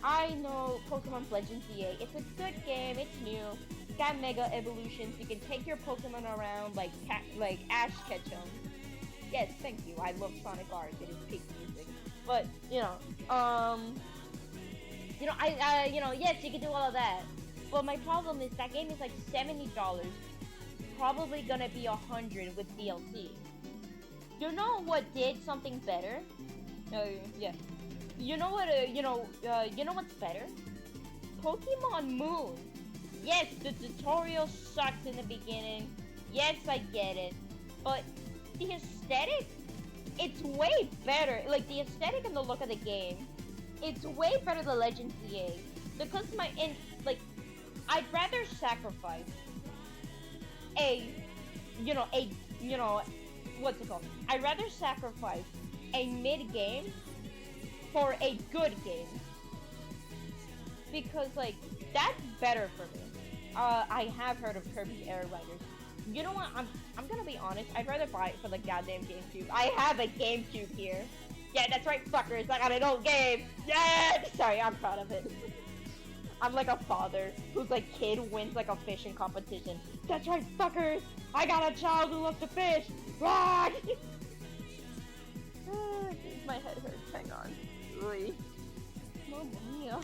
I know Pokemon Legends ZA. It's a good game. It's new. It's got Mega Evolutions. You can take your Pokemon around like Ash Ketchum. Yes, thank you. I love Sonic Art. It is peak music. But yes, you can do all of that. But my problem is that game is like $70. Probably gonna be 100 with DLC. You know what did something better? Yeah. You know what? You know what's better? Pokemon Moon. Yes, the tutorial sucked in the beginning. Yes, I get it. But the aesthetic, it's way better. Like the aesthetic and the look of the game, it's way better than Legends ZA. Because I'd rather sacrifice a, what's it called? I'd rather sacrifice a mid game for a good game because like that's better for me. I have heard of Kirby Air Riders. You know what? I'm gonna be honest. I'd rather buy it for the goddamn GameCube. I have a GameCube here. Yeah, that's right, fuckers. I got an old game. Yeah. Sorry, I'm proud of it. I'm like a father whose like kid wins like a fishing competition. That's right, fuckers. I got a child who loves to fish. Rock. My head hurts. Hang on. Really? Mamma mia.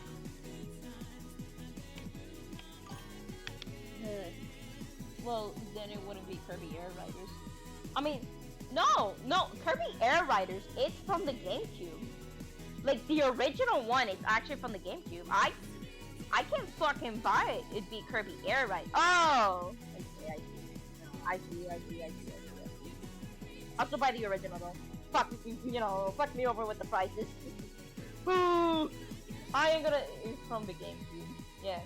Well, then it wouldn't be Kirby Air Riders. I mean, no, Kirby Air Riders, it's from the GameCube. Like, the original one is actually from the GameCube. I can fucking buy it. It'd be Kirby Air Riders. Oh! I see. I'll still buy the original, though. fuck me over with the prices. Ooh, I ain't gonna. It's from the GameCube. Yeah.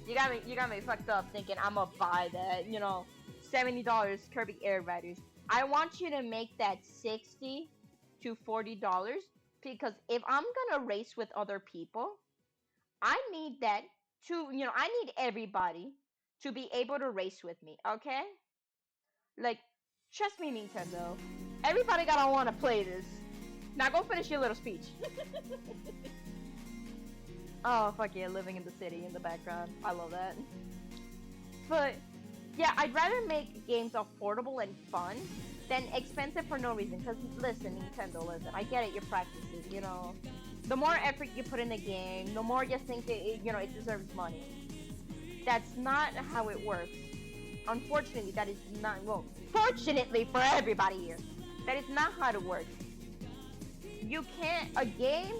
You got me fucked up thinking I'm gonna buy that, $70 Kirby Air Riders. I want you to make that $60 to $40 because if I'm gonna race with other people, I need that I need everybody to be able to race with me, okay? Like, trust me, Nintendo. Everybody gotta wanna play this. Now go finish your little speech. Oh, fuck yeah, living in the city in the background. I love that. But, yeah, I'd rather make games affordable and fun than expensive for no reason. Because, listen, Nintendo, listen, I get it, you're practicing. The more effort you put in a game, the more you think it deserves money. That's not how it works. Unfortunately, that is not, well, fortunately for everybody here, that is not how it works. A game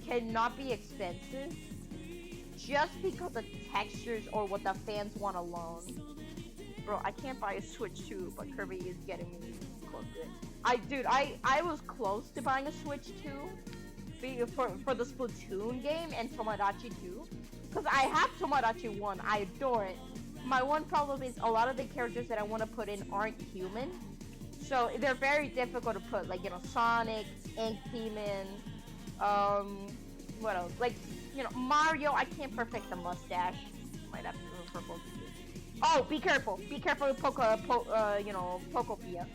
cannot be expensive just because of textures or what the fans want alone. Bro, I can't buy a Switch 2, but Kirby is getting me close to it. I was close to buying a Switch 2 for the Splatoon game and Tomodachi 2. Because I have Tomodachi 1, I adore it. My one problem is a lot of the characters that I want to put in aren't human. So they're very difficult to put, like, Sonic, Ink Demon, what else? Like, Mario, I can't perfect the mustache. Might have to do it for both. Oh, be careful with Pokopia.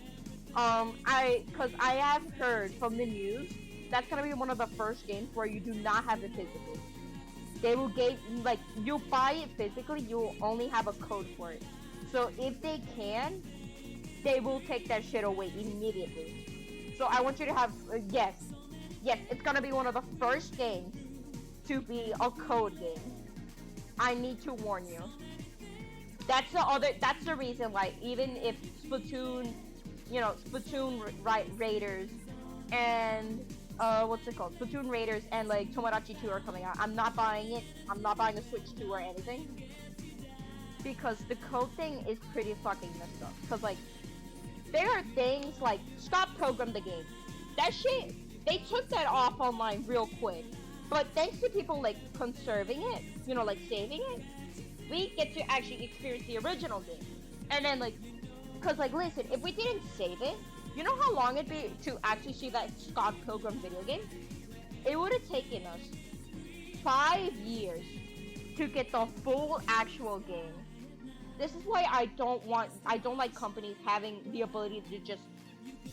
Cause I have heard from the news, that's gonna be one of the first games where you do not have it physically. They will you buy it physically, you will only have a code for it. So if they can, they will take that shit away immediately. So I want you to have, yes, it's gonna be one of the first games to be a code game. I need to warn you. That's the reason why even if Splatoon, Raiders and Splatoon Raiders and like Tomodachi 2 are coming out, I'm not buying it. I'm not buying a Switch 2 or anything. Because the code thing is pretty fucking messed up. Cause like, there are things like, stop program the game. That shit, they took that off online real quick. But thanks to people like conserving it, like saving it, we get to actually experience the original game. And then like, cause like listen, if we didn't save it, you know how long it'd be to actually see that Scott Pilgrim video game? It would have taken us 5 years to get the full actual game. This is why I don't like companies having the ability to just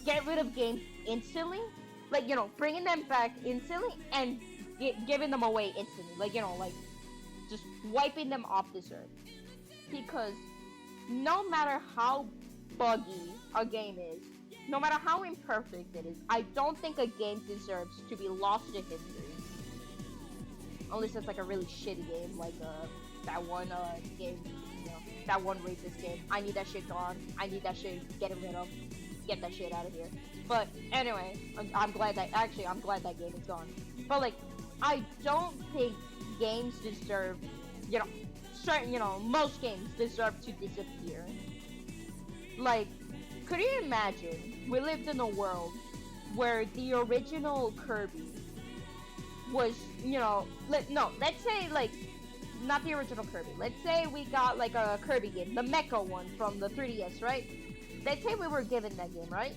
get rid of games instantly. Like, bringing them back instantly and giving them away instantly. Like, just wiping them off this earth. Because no matter how buggy a game is, no matter how imperfect it is, I don't think a game deserves to be lost to history. Unless it's like a really shitty game, like that one game, that one racist game. I need that shit gone. I need that shit getting rid of. Get that shit out of here. But anyway, I'm glad that game is gone. But like, I don't think games deserve, most games deserve to disappear. Like, could you imagine we lived in a world where the original Kirby was, let's say like, not the original Kirby. Let's say we got like a Kirby game, the Mecha one from the 3DS, right? Let's say we were given that game, right?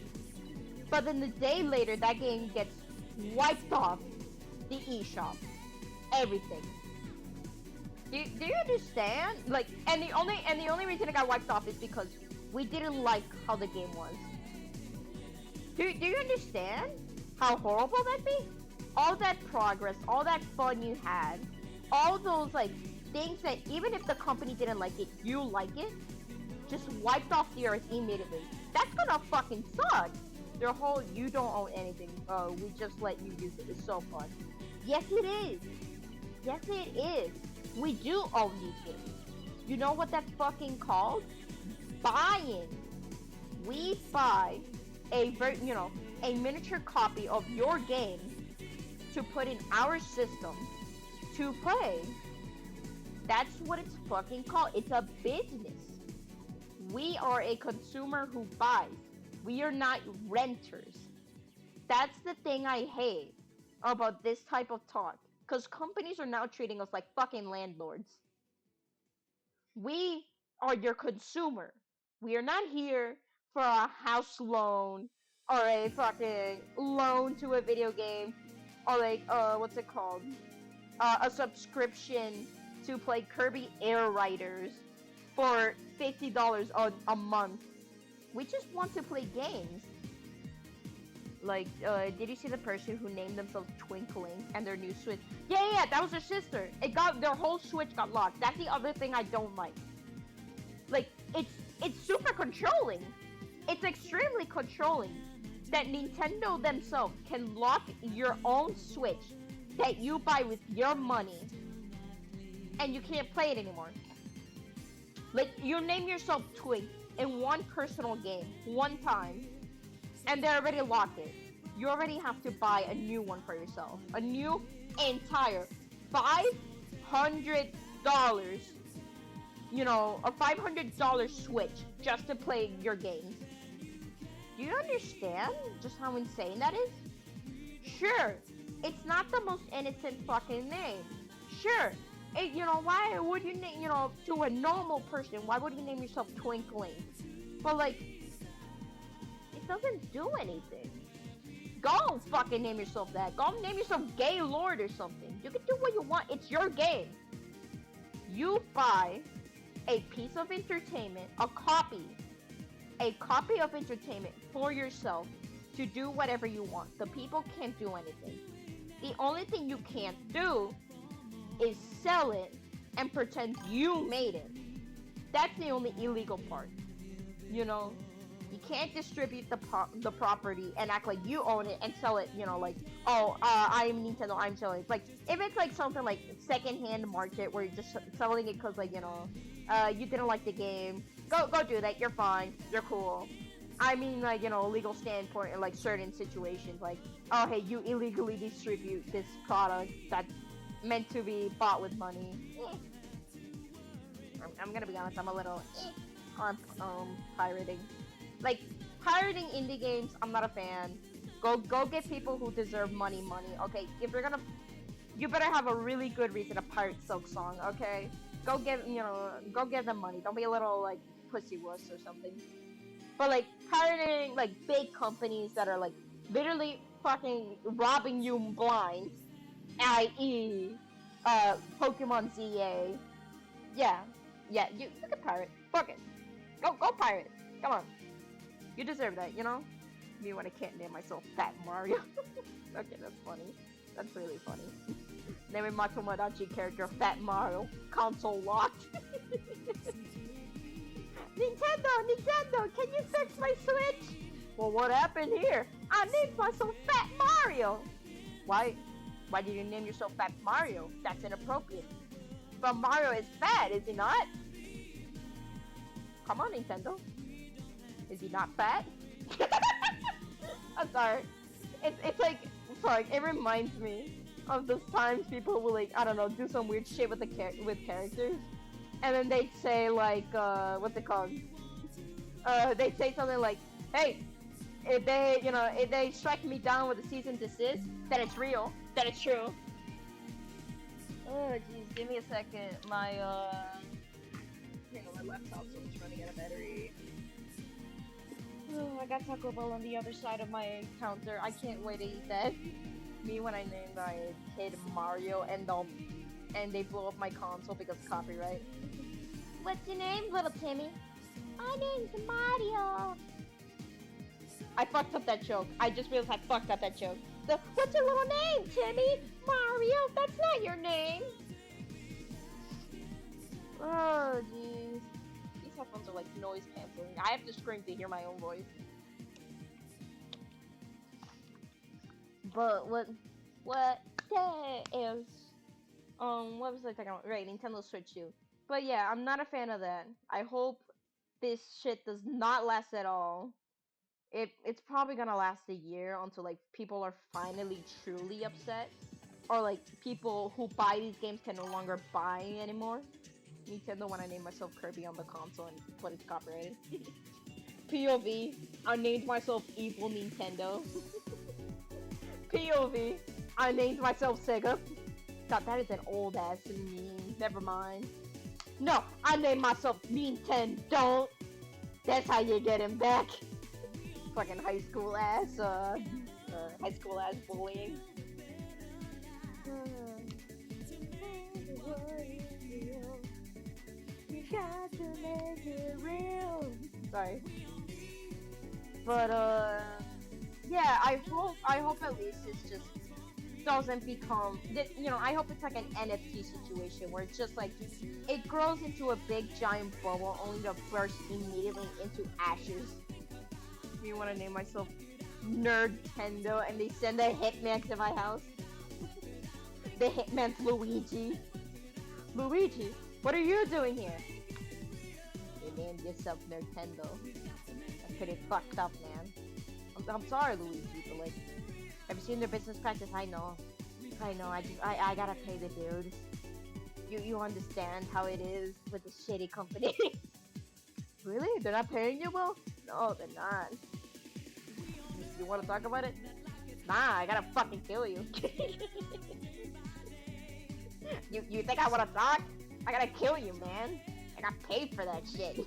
But then the day later, that game gets wiped off the eShop. Everything. Do you understand? Like, and the only reason it got wiped off is because we didn't like how the game was. Do you understand how horrible that'd be? All that progress, all that fun you had, all those like things that even if the company didn't like it, you like it, just wiped off the earth immediately. That's gonna fucking suck. Their whole you don't own anything. We just let you use it. It's so fun. Yes, it is. Yes, it is. We do own these games. You know what that's fucking called? Buying. We buy a miniature copy of your game to put in our system to play. That's what it's fucking called. It's a business. We are a consumer who buys. We are not renters. That's the thing I hate about this type of talk. Because companies are now treating us like fucking landlords. We are your consumer. We are not here for a house loan or a fucking loan to a video game or like what's it called? A subscription to play Kirby Air Riders for $50 a month. We just want to play games. Like, did you see the person who named themselves Twinkling and their new Switch? Yeah, that was their sister. It got their whole Switch got locked. That's the other thing I don't like. Like, it's super controlling. It's extremely controlling that Nintendo themselves can lock your own Switch that you buy with your money, and you can't play it anymore. Like, you name yourself Twink in one personal game, one time, and they already locked it. You already have to buy a new one for yourself. A new entire $500, a $500 Switch just to play your games. Do you understand just how insane that is? Sure, it's not the most innocent fucking name. Sure, why would you name, to a normal person, why would you name yourself Twinkling? But like, it doesn't do anything. Go fucking name yourself that. Go name yourself Gaylord or something. You can do what you want. It's your game. You buy a piece of entertainment, a copy of entertainment for yourself to do whatever you want. The people can't do anything. The only thing you can't do is sell it and pretend you made it. That's the only illegal part. You can't distribute the property and act like you own it and sell it, I'm Nintendo, I'm selling it. Like, if it's like something like secondhand market where you're just selling it because, like, you didn't like the game, go do that, you're fine, you're cool. I mean, like, legal standpoint in, like, certain situations, like, oh, hey, you illegally distribute this product that's meant to be bought with money. I'm gonna be honest, I'm a little on pirating. Like, pirating indie games, I'm not a fan. Go get people who deserve money. Okay, if you're gonna, you better have a really good reason to pirate Silk Song. Okay, go get them money. Don't be a little like pussy wuss or something. But like pirating like big companies that are like literally fucking robbing you blind, i.e., Pokemon ZA. Yeah, you can pirate. Fuck it. Go pirate. Come on. You deserve that, Me when I can't name myself Fat Mario. Okay, that's funny. That's really funny. Naming my Tomodachi character Fat Mario. Console locked. Nintendo, can you fix my Switch? Well, what happened here? I named myself Fat Mario. Why did you name yourself Fat Mario? That's inappropriate. But Mario is fat, is he not? Come on, Nintendo. Is he not fat? I'm sorry. It's like, fuck, it reminds me of those times people will, like, I don't know, do some weird shit with with characters. And then they'd say, like, what's it called? They'd say something like, hey, if they strike me down with a cease and desist, then it's real, then it's true. Oh, jeez, give me a second. My laptop's almost running out of battery. Oh, I got Taco Bell on the other side of my counter. I can't wait to eat that. Me when I named my kid Mario and they blow up my console because copyright. What's your name, little Timmy? My name's Mario. I fucked up that joke. I just realized I fucked up that joke. So, what's your little name, Timmy? Mario? That's not your name. Oh, jeez. These headphones are like noise canceling. I have to scream to hear my own voice. But what else? What was I talking about? Right, Nintendo Switch 2. But yeah, I'm not a fan of that. I hope this shit does not last at all. It's probably gonna last a year until like people are finally truly upset, or like people who buy these games can no longer buy anymore. Nintendo when I named myself Kirby on the console and put it's copyrighted. POV, I named myself Evil Nintendo. POV. I named myself Sega. God, that is an old ass meme. Never mind. No, I named myself Nintendo. That's how you get him back. Fucking high school ass bullying. You got to make it real. Sorry, but yeah. I hope at least it's just doesn't become I hope it's like an NFT situation where it's just like it grows into a big giant bubble only to burst immediately into ashes. You want to name myself Nerdtendo and they send a hitman to my house. The hitman's Luigi. Luigi, what are you doing here? You named yourself Nintendo. That's pretty fucked up, man. I'm sorry, Luigi, but like, have you seen their business practice? I know. I gotta pay the dudes. You understand how it is with the shitty company. Really? They're not paying you well? No, they're not. You wanna talk about it? Nah, I gotta fucking kill you. You think I wanna talk? I gotta kill you, man. I got paid for that shit.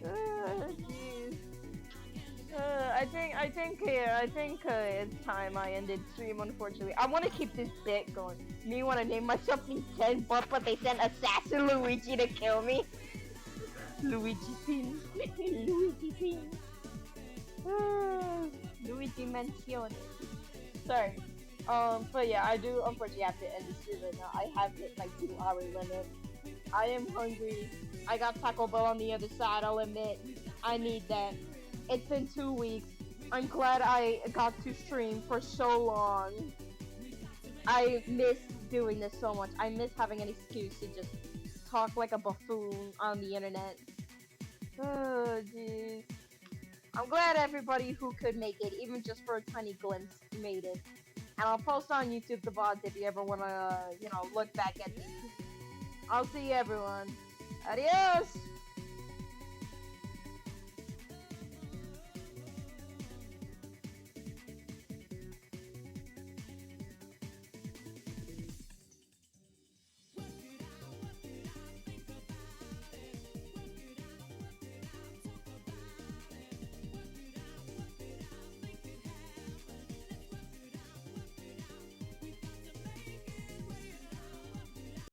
Jeez. I think it's time I ended stream. Unfortunately, I want to keep this bit going. Me want to name myself Nintendo, but they sent Assassin Luigi to kill me. Luigi Pin. Luigi Pin. Luigi Mansione. Sorry. But yeah, I do unfortunately have to end the stream right now. I have hit my 2-hour limit. I am hungry. I got Taco Bell on the other side, I'll admit. I need that. It's been 2 weeks. I'm glad I got to stream for so long. I miss doing this so much. I miss having an excuse to just talk like a buffoon on the internet. Oh, jeez. I'm glad everybody who could make it, even just for a tiny glimpse, made it. And I'll post on YouTube the VODs if you ever want to, look back at these. I'll see everyone. Adios!